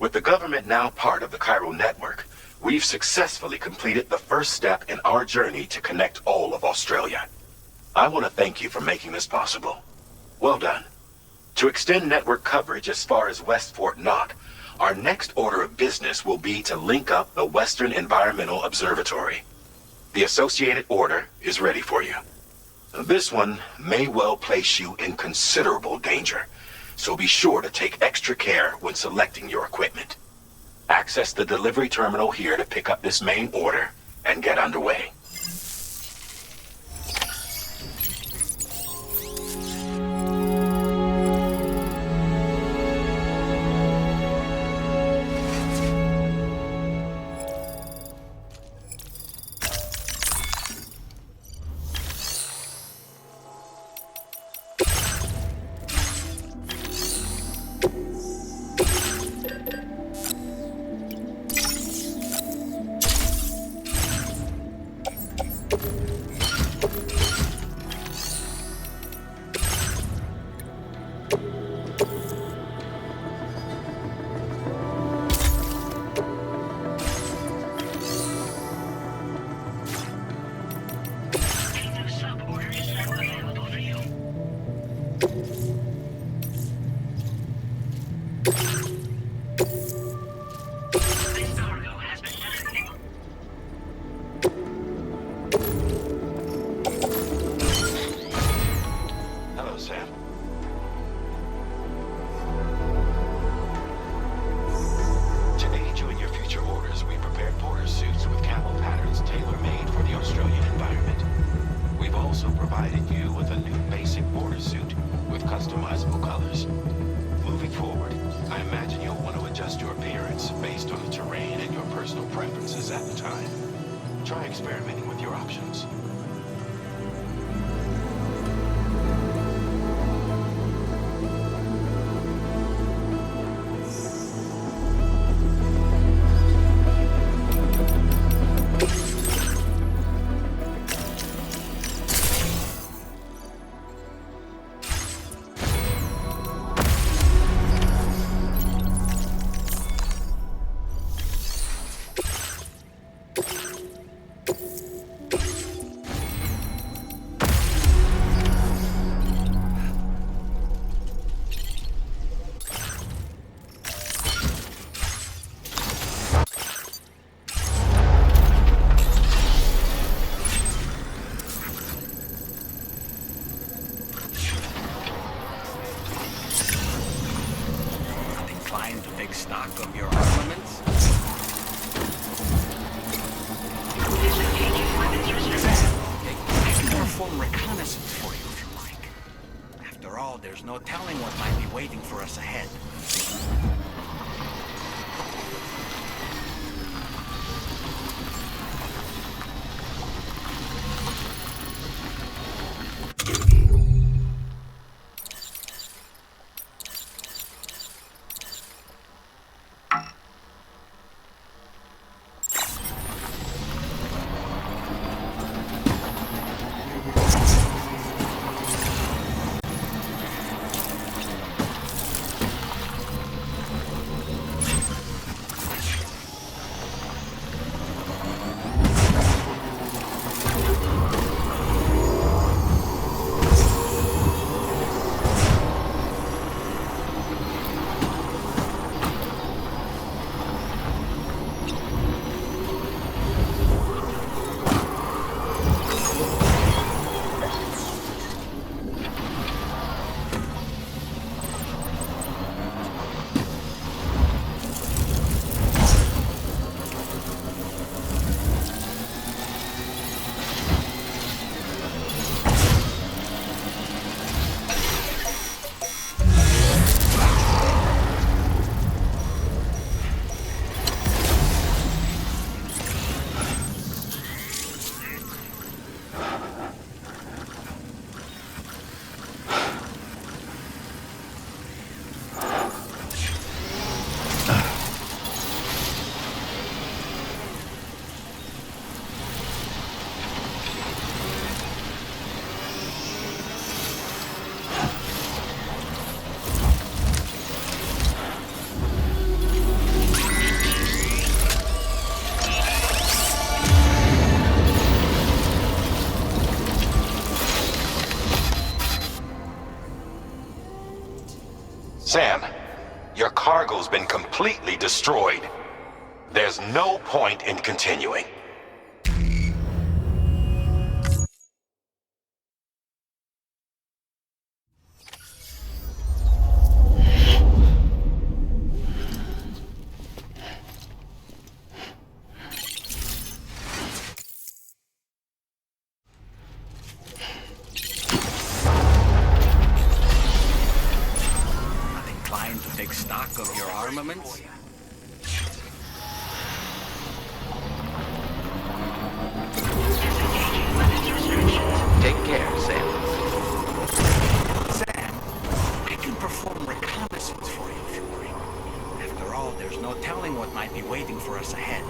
With the government now part of the Chiral network, we've successfully completed the first step in our journey to connect all of Australia. I want to thank you for making this possible. Well done. To extend network coverage as far as West Fort Knott, our next order of business will be to link up the Western Environmental Observatory. The associated order is ready for you. This one may well place you in considerable danger, so be sure to take extra care when selecting your equipment. Access the delivery terminal here to pick up this main order and get underway. There's no telling what might be waiting for us ahead. Sam, your cargo's been completely destroyed. There's no point in continuing. Take stock of your armaments? Take care, Sam. Sam, I can perform reconnaissance for you if you worry. After all, there's no telling what might be waiting for us ahead.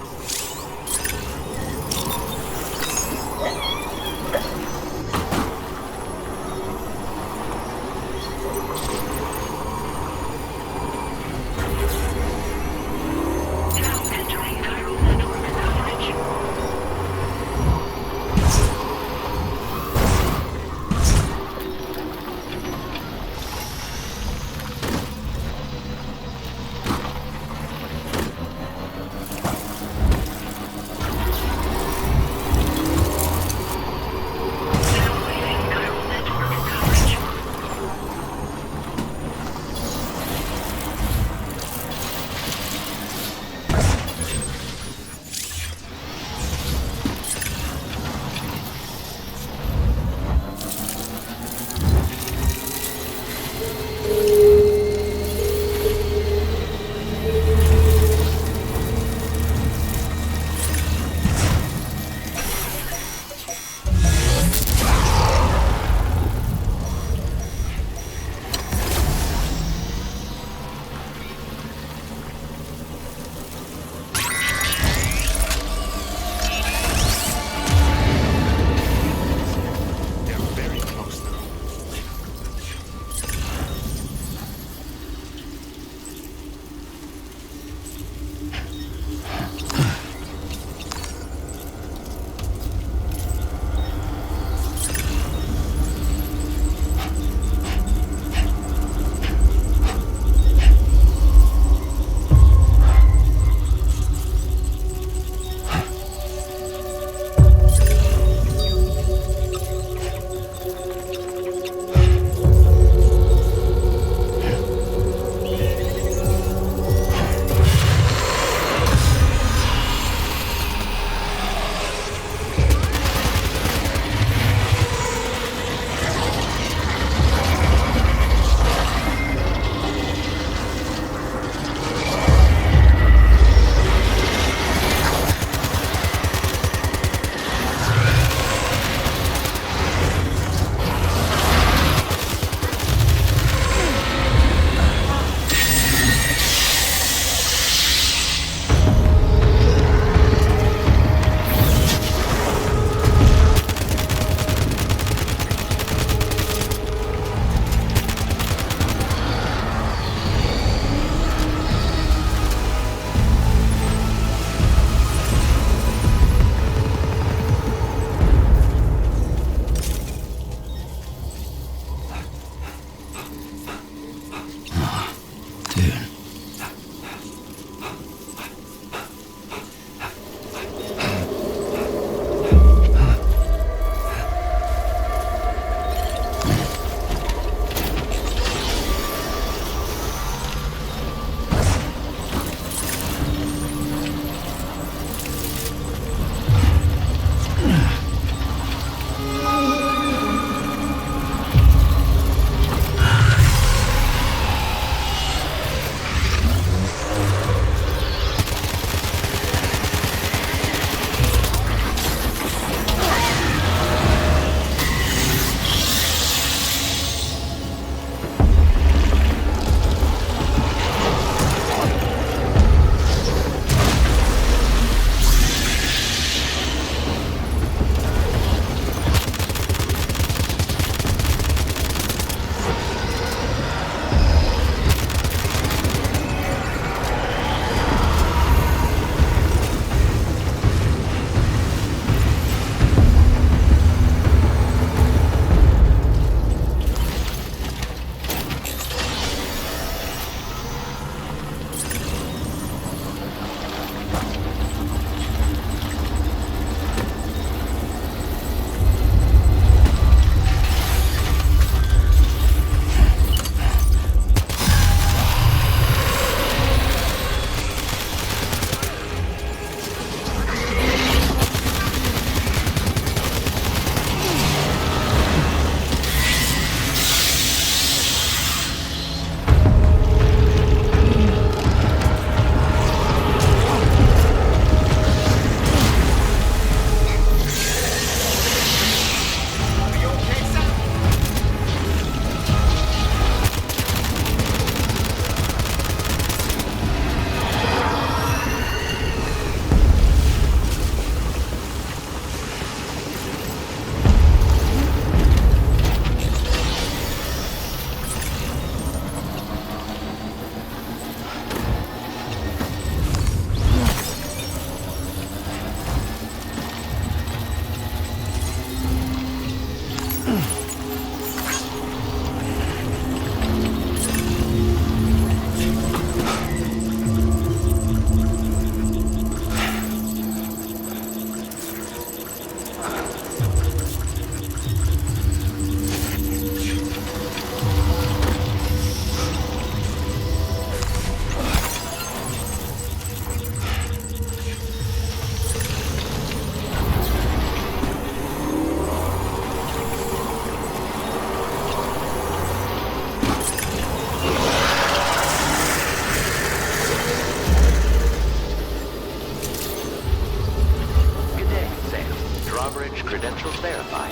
Drawbridge credentials verified.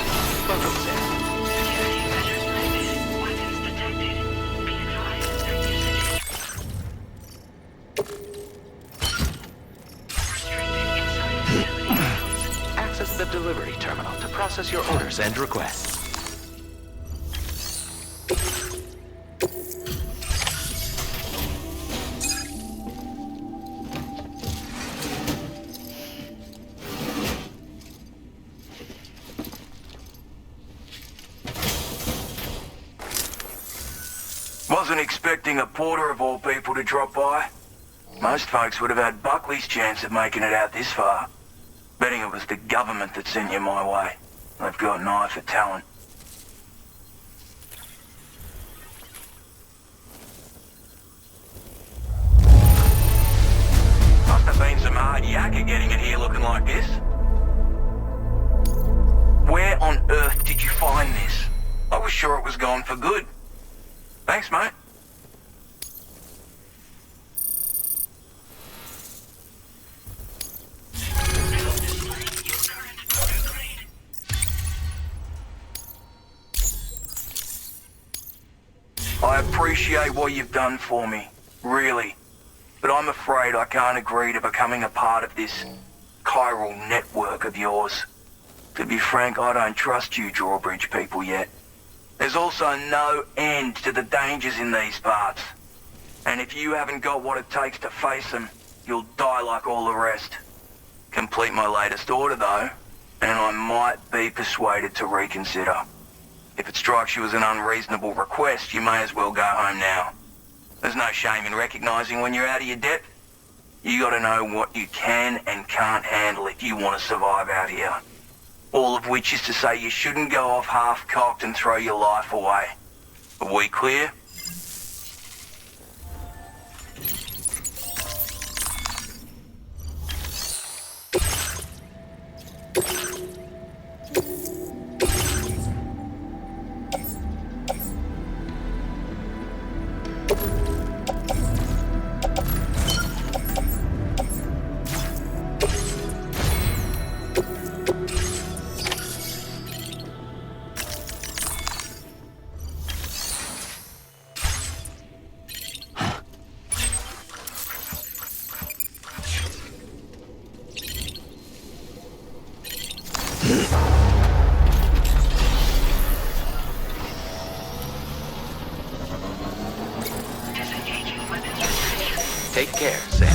Welcome, Sam. Security measures lifted. Weapons detected. Be advised that usage restricted inside facility. Access the delivery terminal to process your orders and requests. Wasn't expecting a porter of all people to drop by. Most folks would have had Buckley's chance of making it out this far. Betting it was the government that sent you my way. They've got an eye for talent. Must have been some hard yakka getting it here looking like this. Where on earth did you find this? I was sure it was gone for good. Thanks, mate. I appreciate what you've done for me, really. But I'm afraid I can't agree to becoming a part of this chiral network of yours. To be frank, I don't trust you Drawbridge people yet. There's also no end to the dangers in these parts. And if you haven't got what it takes to face them, you'll die like all the rest. Complete my latest order though, and I might be persuaded to reconsider. If it strikes you as an unreasonable request, you may as well go home now. There's no shame in recognizing when you're out of your depth. You gotta know what you can and can't handle if you want to survive out here. All of which is to say you shouldn't go off half-cocked and throw your life away. Are we clear? Take care, Sam.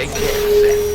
Take care, Sam.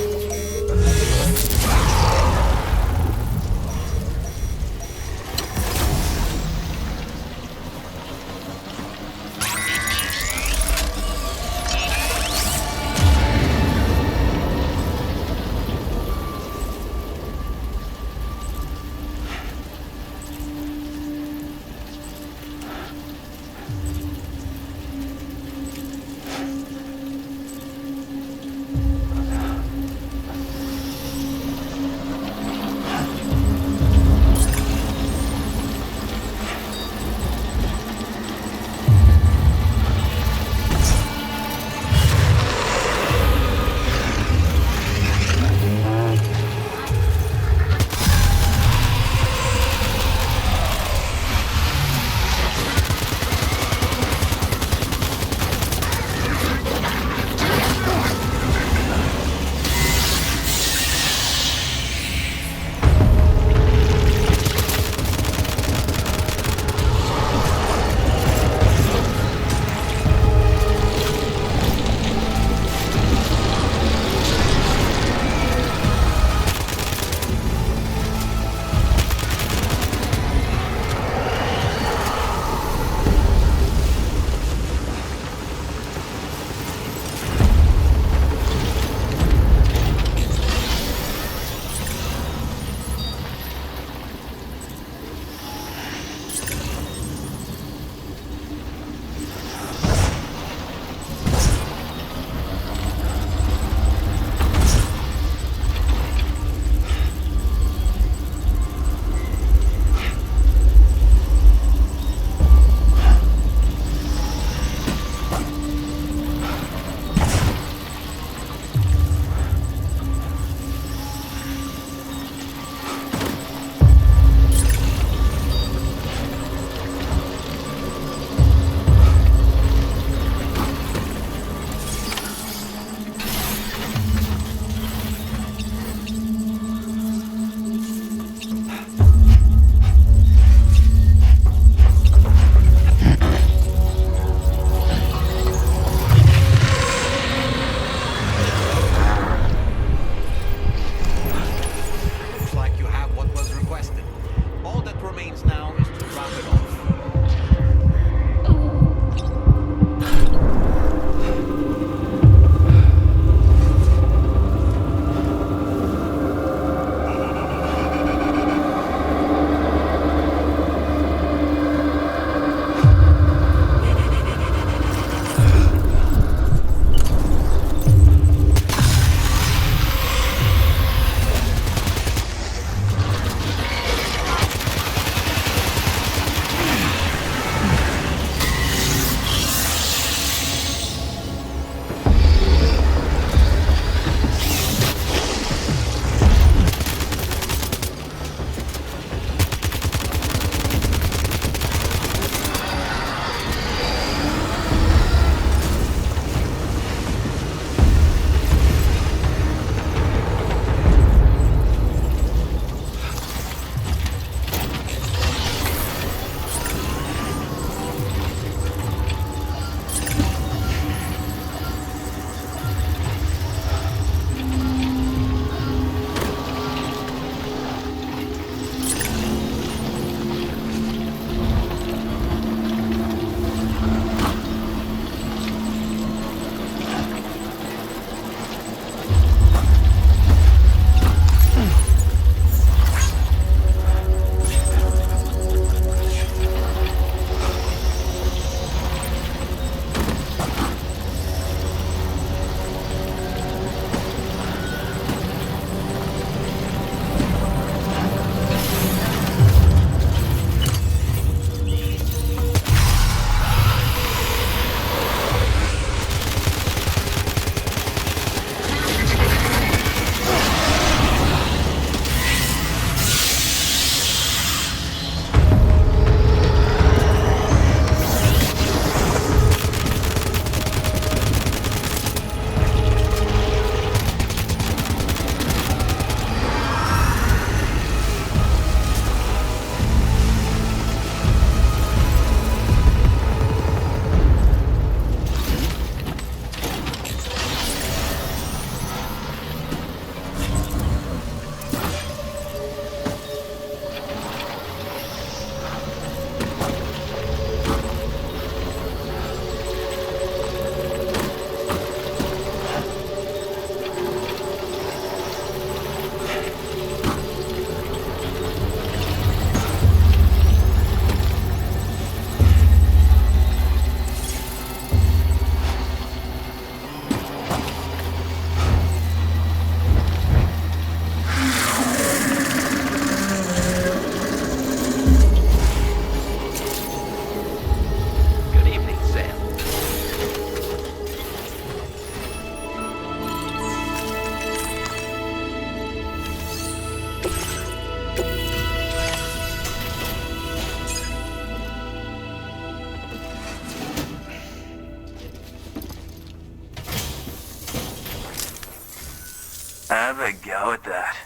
Have a go at that.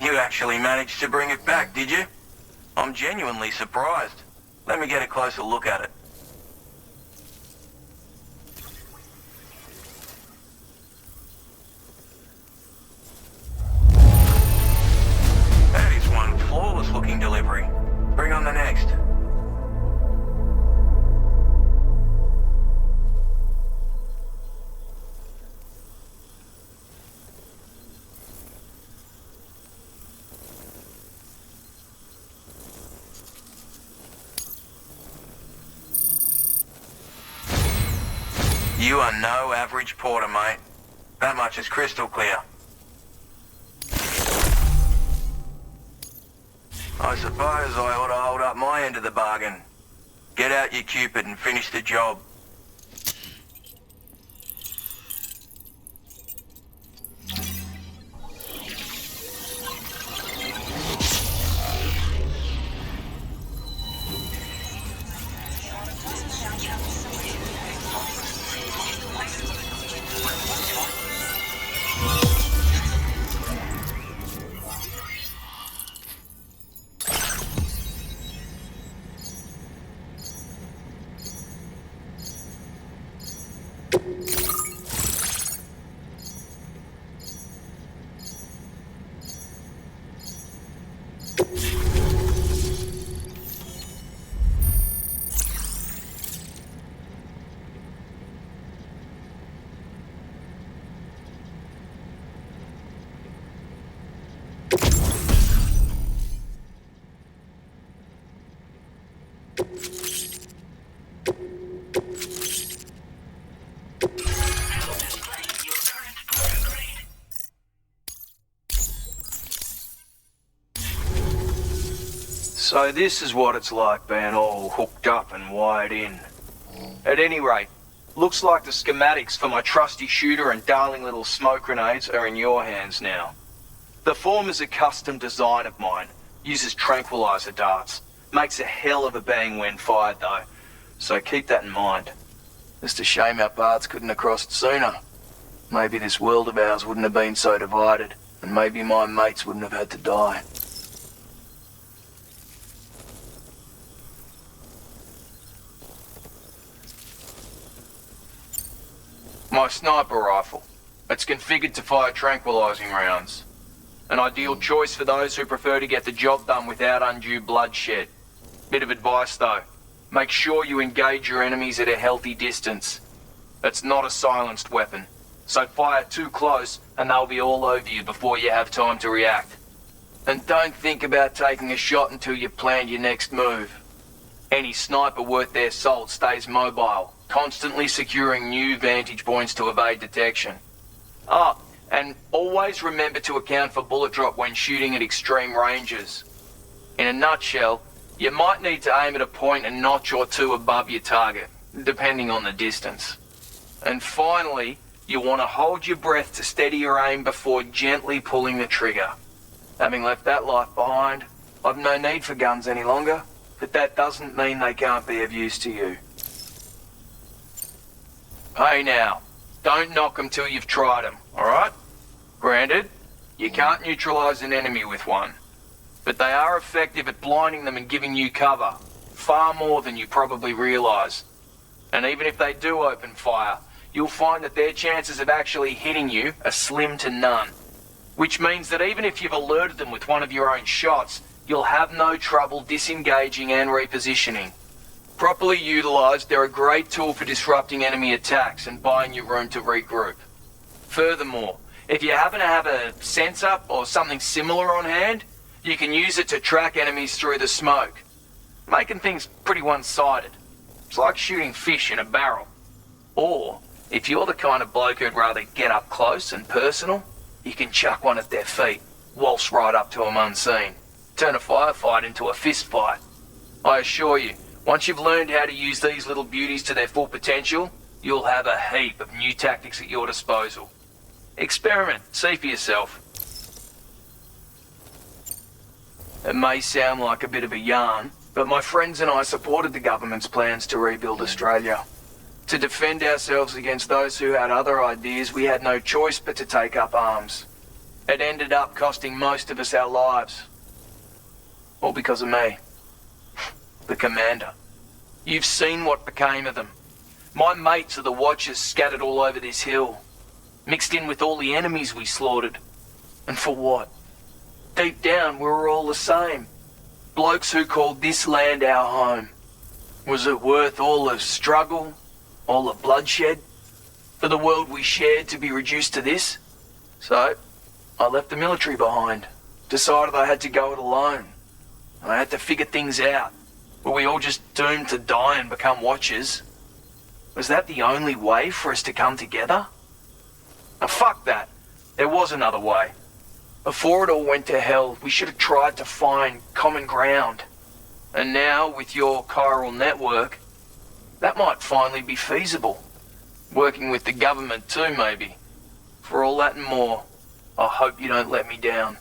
You actually managed to bring it back, did you? I'm genuinely surprised. Let me get a closer look at it. That is one flawless looking delivery. Bring on the next. You are no average porter, mate. That much is crystal clear. I suppose I ought to hold up my end of the bargain. Get out your Cupid and finish the job. So this is what it's like being all hooked up and wired in. At any rate, looks like the schematics for my trusty shooter and darling little smoke grenades are in your hands now. The form is a custom design of mine, uses tranquilizer darts. Makes a hell of a bang when fired though, so keep that in mind. Just a shame our paths couldn't have crossed sooner. Maybe this world of ours wouldn't have been so divided, and maybe my mates wouldn't have had to die. My sniper rifle. It's configured to fire tranquilizing rounds. An ideal choice for those who prefer to get the job done without undue bloodshed. Bit of advice though, make sure you engage your enemies at a healthy distance. It's not a silenced weapon, so fire too close and they'll be all over you before you have time to react. And don't think about taking a shot until you've planned your next move. Any sniper worth their salt stays mobile, constantly securing new vantage points to evade detection. Ah, and always remember to account for bullet drop when shooting at extreme ranges. In a nutshell, you might need to aim at a point a notch or two above your target, depending on the distance. And finally, you want to hold your breath to steady your aim before gently pulling the trigger. Having left that life behind, I've no need for guns any longer, but that doesn't mean they can't be of use to you. Hey now, don't knock them till you've tried them, alright? Granted, you can't neutralize an enemy with one, but they are effective at blinding them and giving you cover, far more than you probably realize. And even if they do open fire, you'll find that their chances of actually hitting you are slim to none. Which means that even if you've alerted them with one of your own shots, you'll have no trouble disengaging and repositioning. Properly utilized, they're a great tool for disrupting enemy attacks and buying you room to regroup. Furthermore, if you happen to have a sensor or something similar on hand, you can use it to track enemies through the smoke, making things pretty one-sided. It's like shooting fish in a barrel. Or, if you're the kind of bloke who'd rather get up close and personal, you can chuck one at their feet, waltz right up to them unseen, turn a firefight into a fist fight. I assure you, once you've learned how to use these little beauties to their full potential, you'll have a heap of new tactics at your disposal. Experiment, see for yourself. It may sound like a bit of a yarn, but my friends and I supported the government's plans to rebuild Australia. To defend ourselves against those who had other ideas, we had no choice but to take up arms. It ended up costing most of us our lives. All because of me. The commander. You've seen what became of them. My mates are the Watchers scattered all over this hill. Mixed in with all the enemies we slaughtered. And for what? Deep down, we were all the same. Blokes who called this land our home. Was it worth all the struggle? All the bloodshed? For the world we shared to be reduced to this? So, I left the military behind. Decided I had to go it alone. I had to figure things out. Were we all just doomed to die and become Watchers? Was that the only way for us to come together? Now, fuck that. There was another way. Before it all went to hell, we should have tried to find common ground. And now, with your chiral network, that might finally be feasible. Working with the government too, maybe. For all that and more, I hope you don't let me down.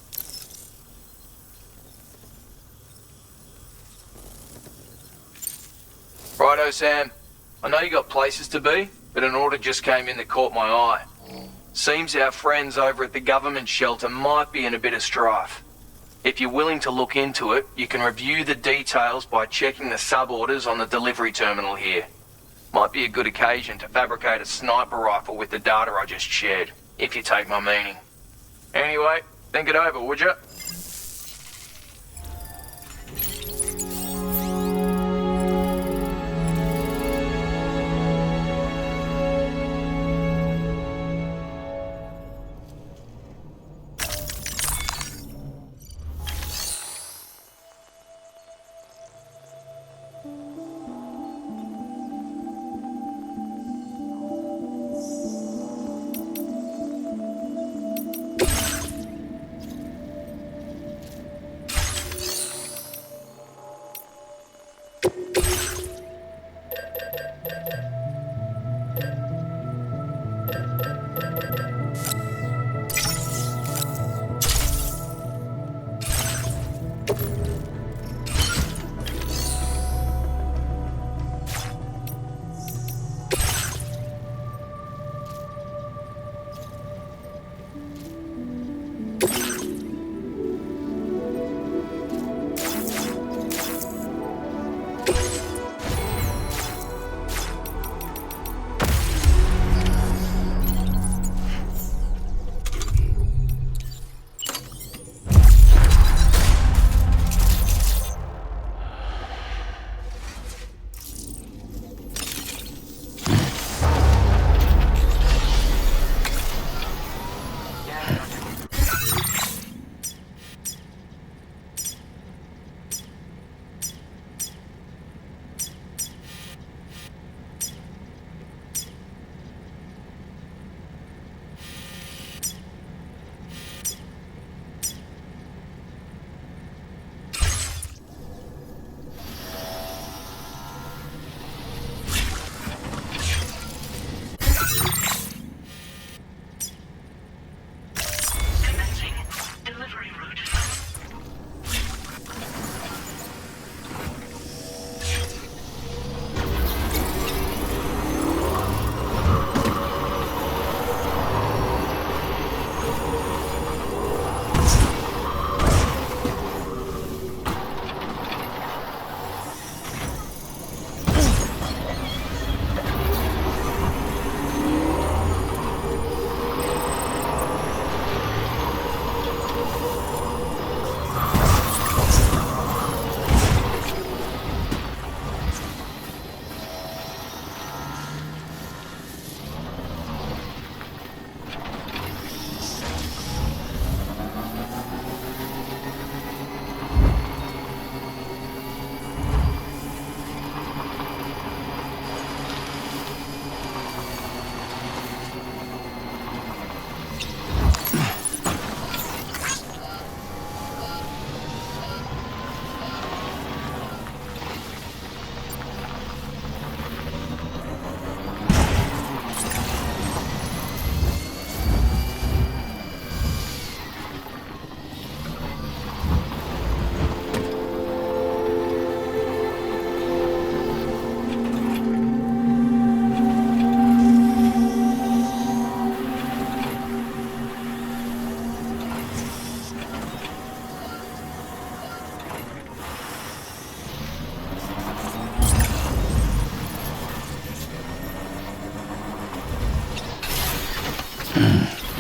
Righto, Sam. I know you got places to be, but an order just came in that caught my eye. Seems our friends over at the government shelter might be in a bit of strife. If you're willing to look into it, you can review the details by checking the sub-orders on the delivery terminal here. Might be a good occasion to fabricate a sniper rifle with the data I just shared, if you take my meaning. Anyway, think it over, would you?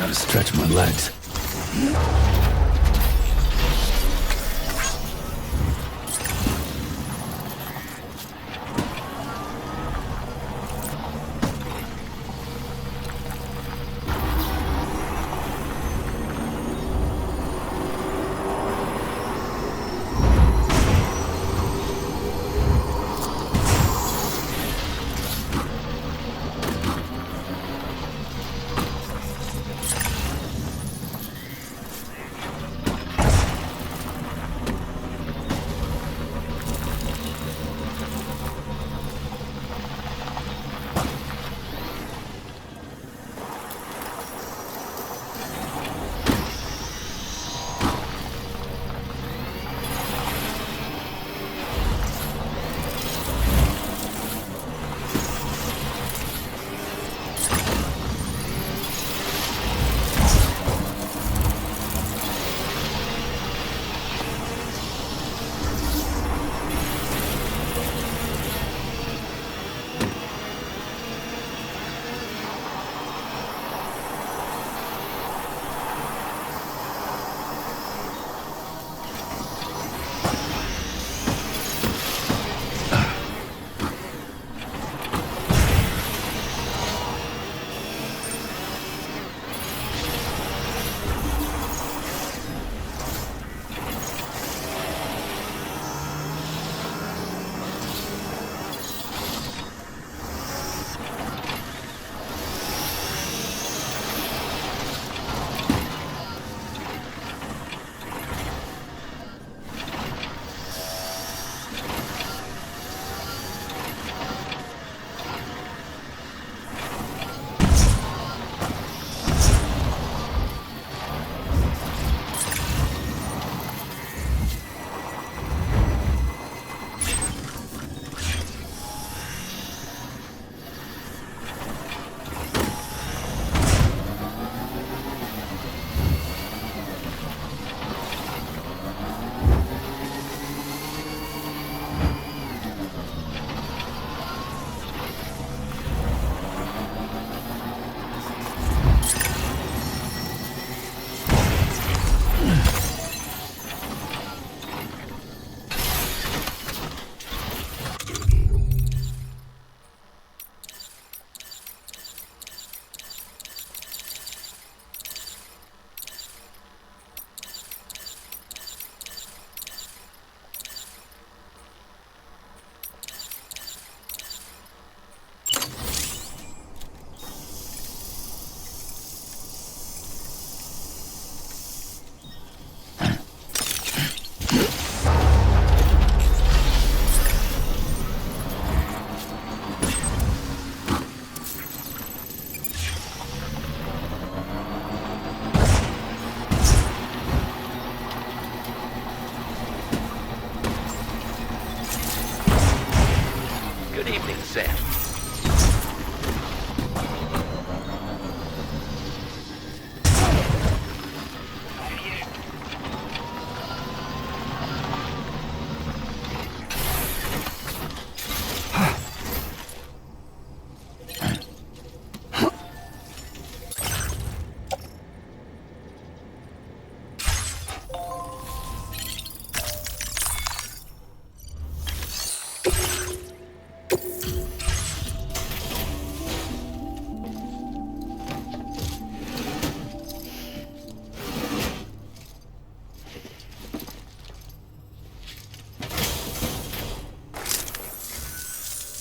Gotta stretch my legs.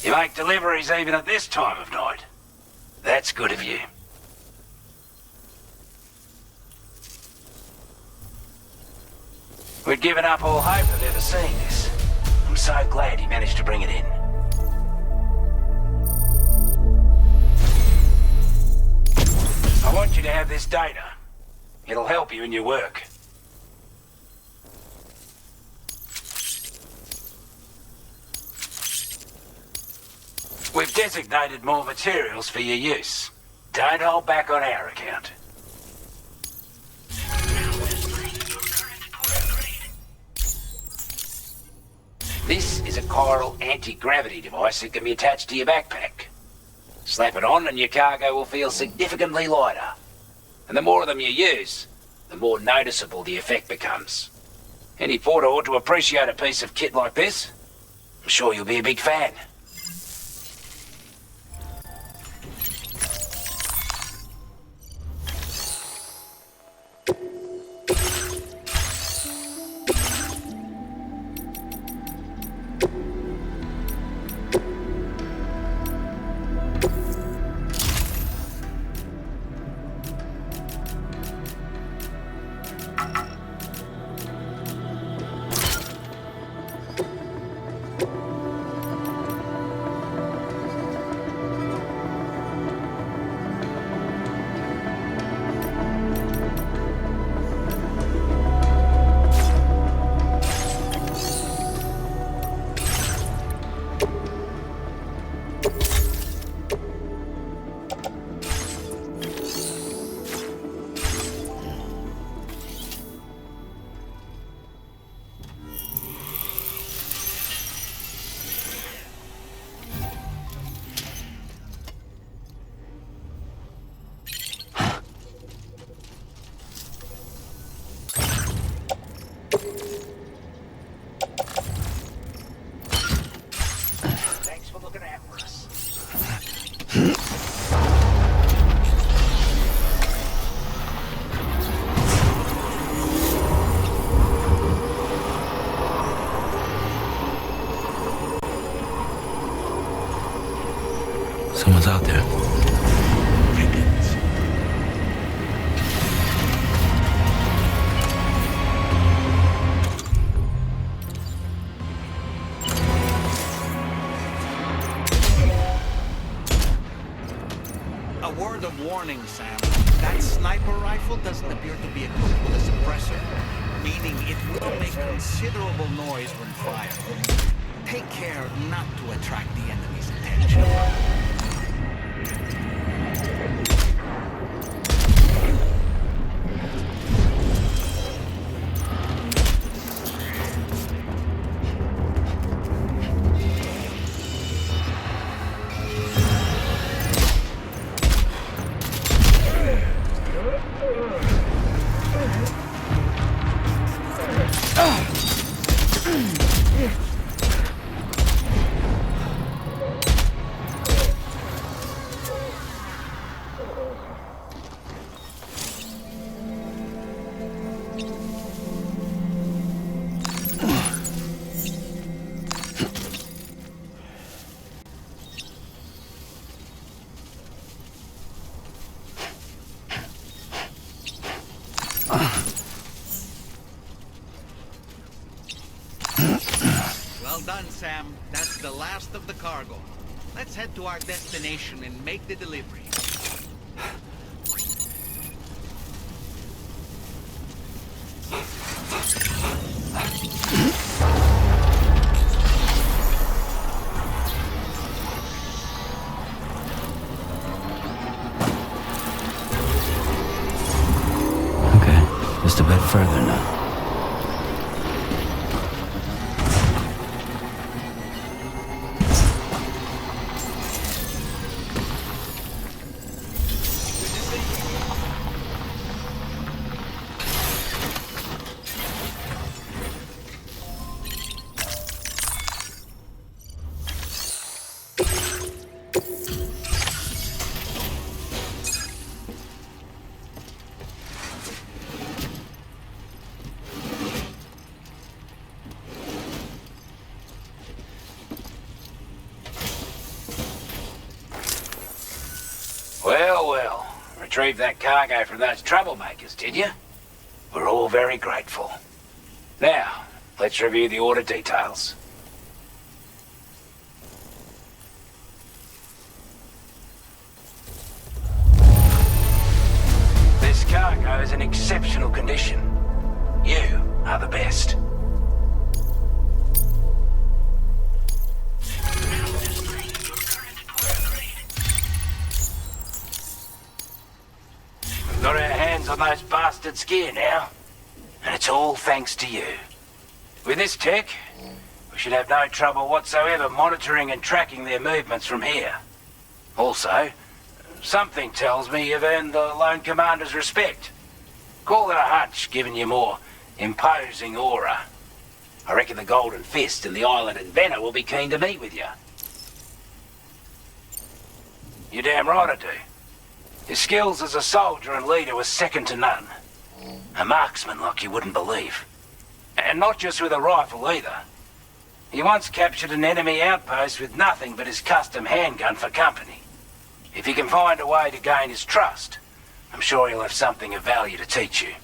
You make deliveries even at this time of night. That's good of you. We'd given up all hope of ever seeing this. I'm so glad he managed to bring it in. I want you to have this data. It'll help you in your work. We've designated more materials for your use. Don't hold back on our account. This is a chiral anti-gravity device that can be attached to your backpack. Slap it on and your cargo will feel significantly lighter. And the more of them you use, the more noticeable the effect becomes. Any porter ought to appreciate a piece of kit like this. I'm sure you'll be a big fan. Someone's out there. A word of warning, Sam. That sniper rifle doesn't appear to be equipped with a suppressor, meaning it will make considerable noise when fired. Take care not to attract the enemy's attention. Well done, Sam. That's the last of the cargo. Let's head to our destination and make the delivery. Okay, just a bit further now. Well, well. Retrieved that cargo from those troublemakers, did you? We're all very grateful. Now, let's review the order details. This cargo is in exceptional condition. You are the best. Got our hands on those bastards' gear now, and it's all thanks to you. With this tech, we should have no trouble whatsoever monitoring and tracking their movements from here. Also, Something tells me you've earned the Lone Commander's respect. Call it a hunch, giving you more imposing aura. I reckon the Golden Fist and the Island Inventor will be keen to meet with you. You're damn right I do. His skills as a soldier and leader were second to none. A marksman like you wouldn't believe. And not just with a rifle either. He once captured an enemy outpost with nothing but his custom handgun for company. If he can find a way to gain his trust, I'm sure he'll have something of value to teach you.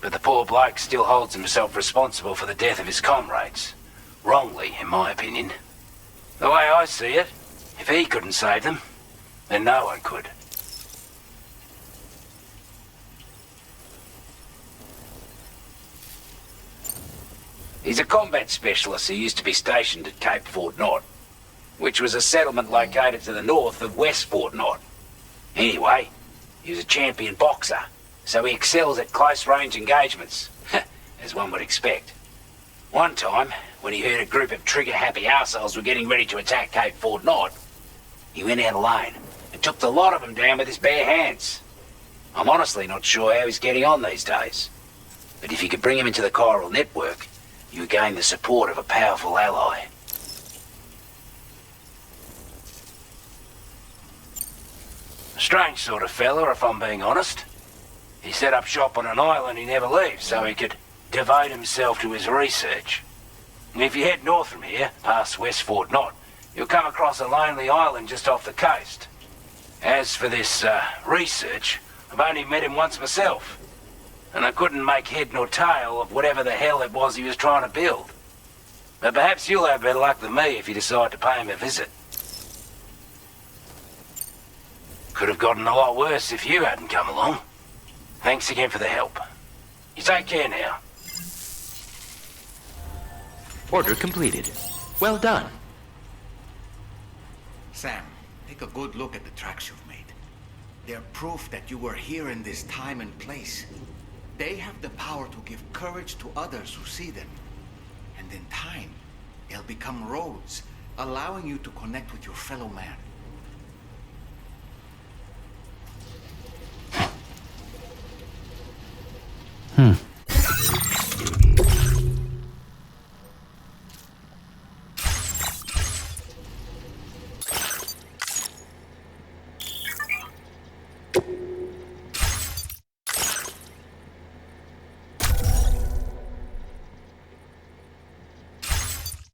But the poor bloke still holds himself responsible for the death of his comrades. Wrongly, in my opinion. The way I see it, if he couldn't save them, then no one could. He's a combat specialist who used to be stationed at Cape Fort Knot, which was a settlement located to the north of West Fort Knot. Anyway, he was a champion boxer, so he excels at close-range engagements, as one would expect. One time, when he heard a group of trigger-happy arseholes were getting ready to attack Cape Fort Knot, he went out alone and took the lot of them down with his bare hands. I'm honestly not sure how he's getting on these days. But if you could bring him into the chiral network, you gain the support of a powerful ally. A strange sort of fella, if I'm being honest. He set up shop on an island he never leaves, so he could devote himself to his research. And if you head north from here, past West Fort Knot, you'll come across a lonely island just off the coast. As for this research, I've only met him once myself, and I couldn't make head nor tail of whatever the hell it was he was trying to build. But perhaps you'll have better luck than me if you decide to pay him a visit. Could have gotten a lot worse if you hadn't come along. Thanks again for the help. You take care now. Order completed. Well done. Sam, take a good look at the tracks you've made. They're proof that you were here in this time and place. They have the power to give courage to others who see them. And in time, they'll become roads, allowing you to connect with your fellow man.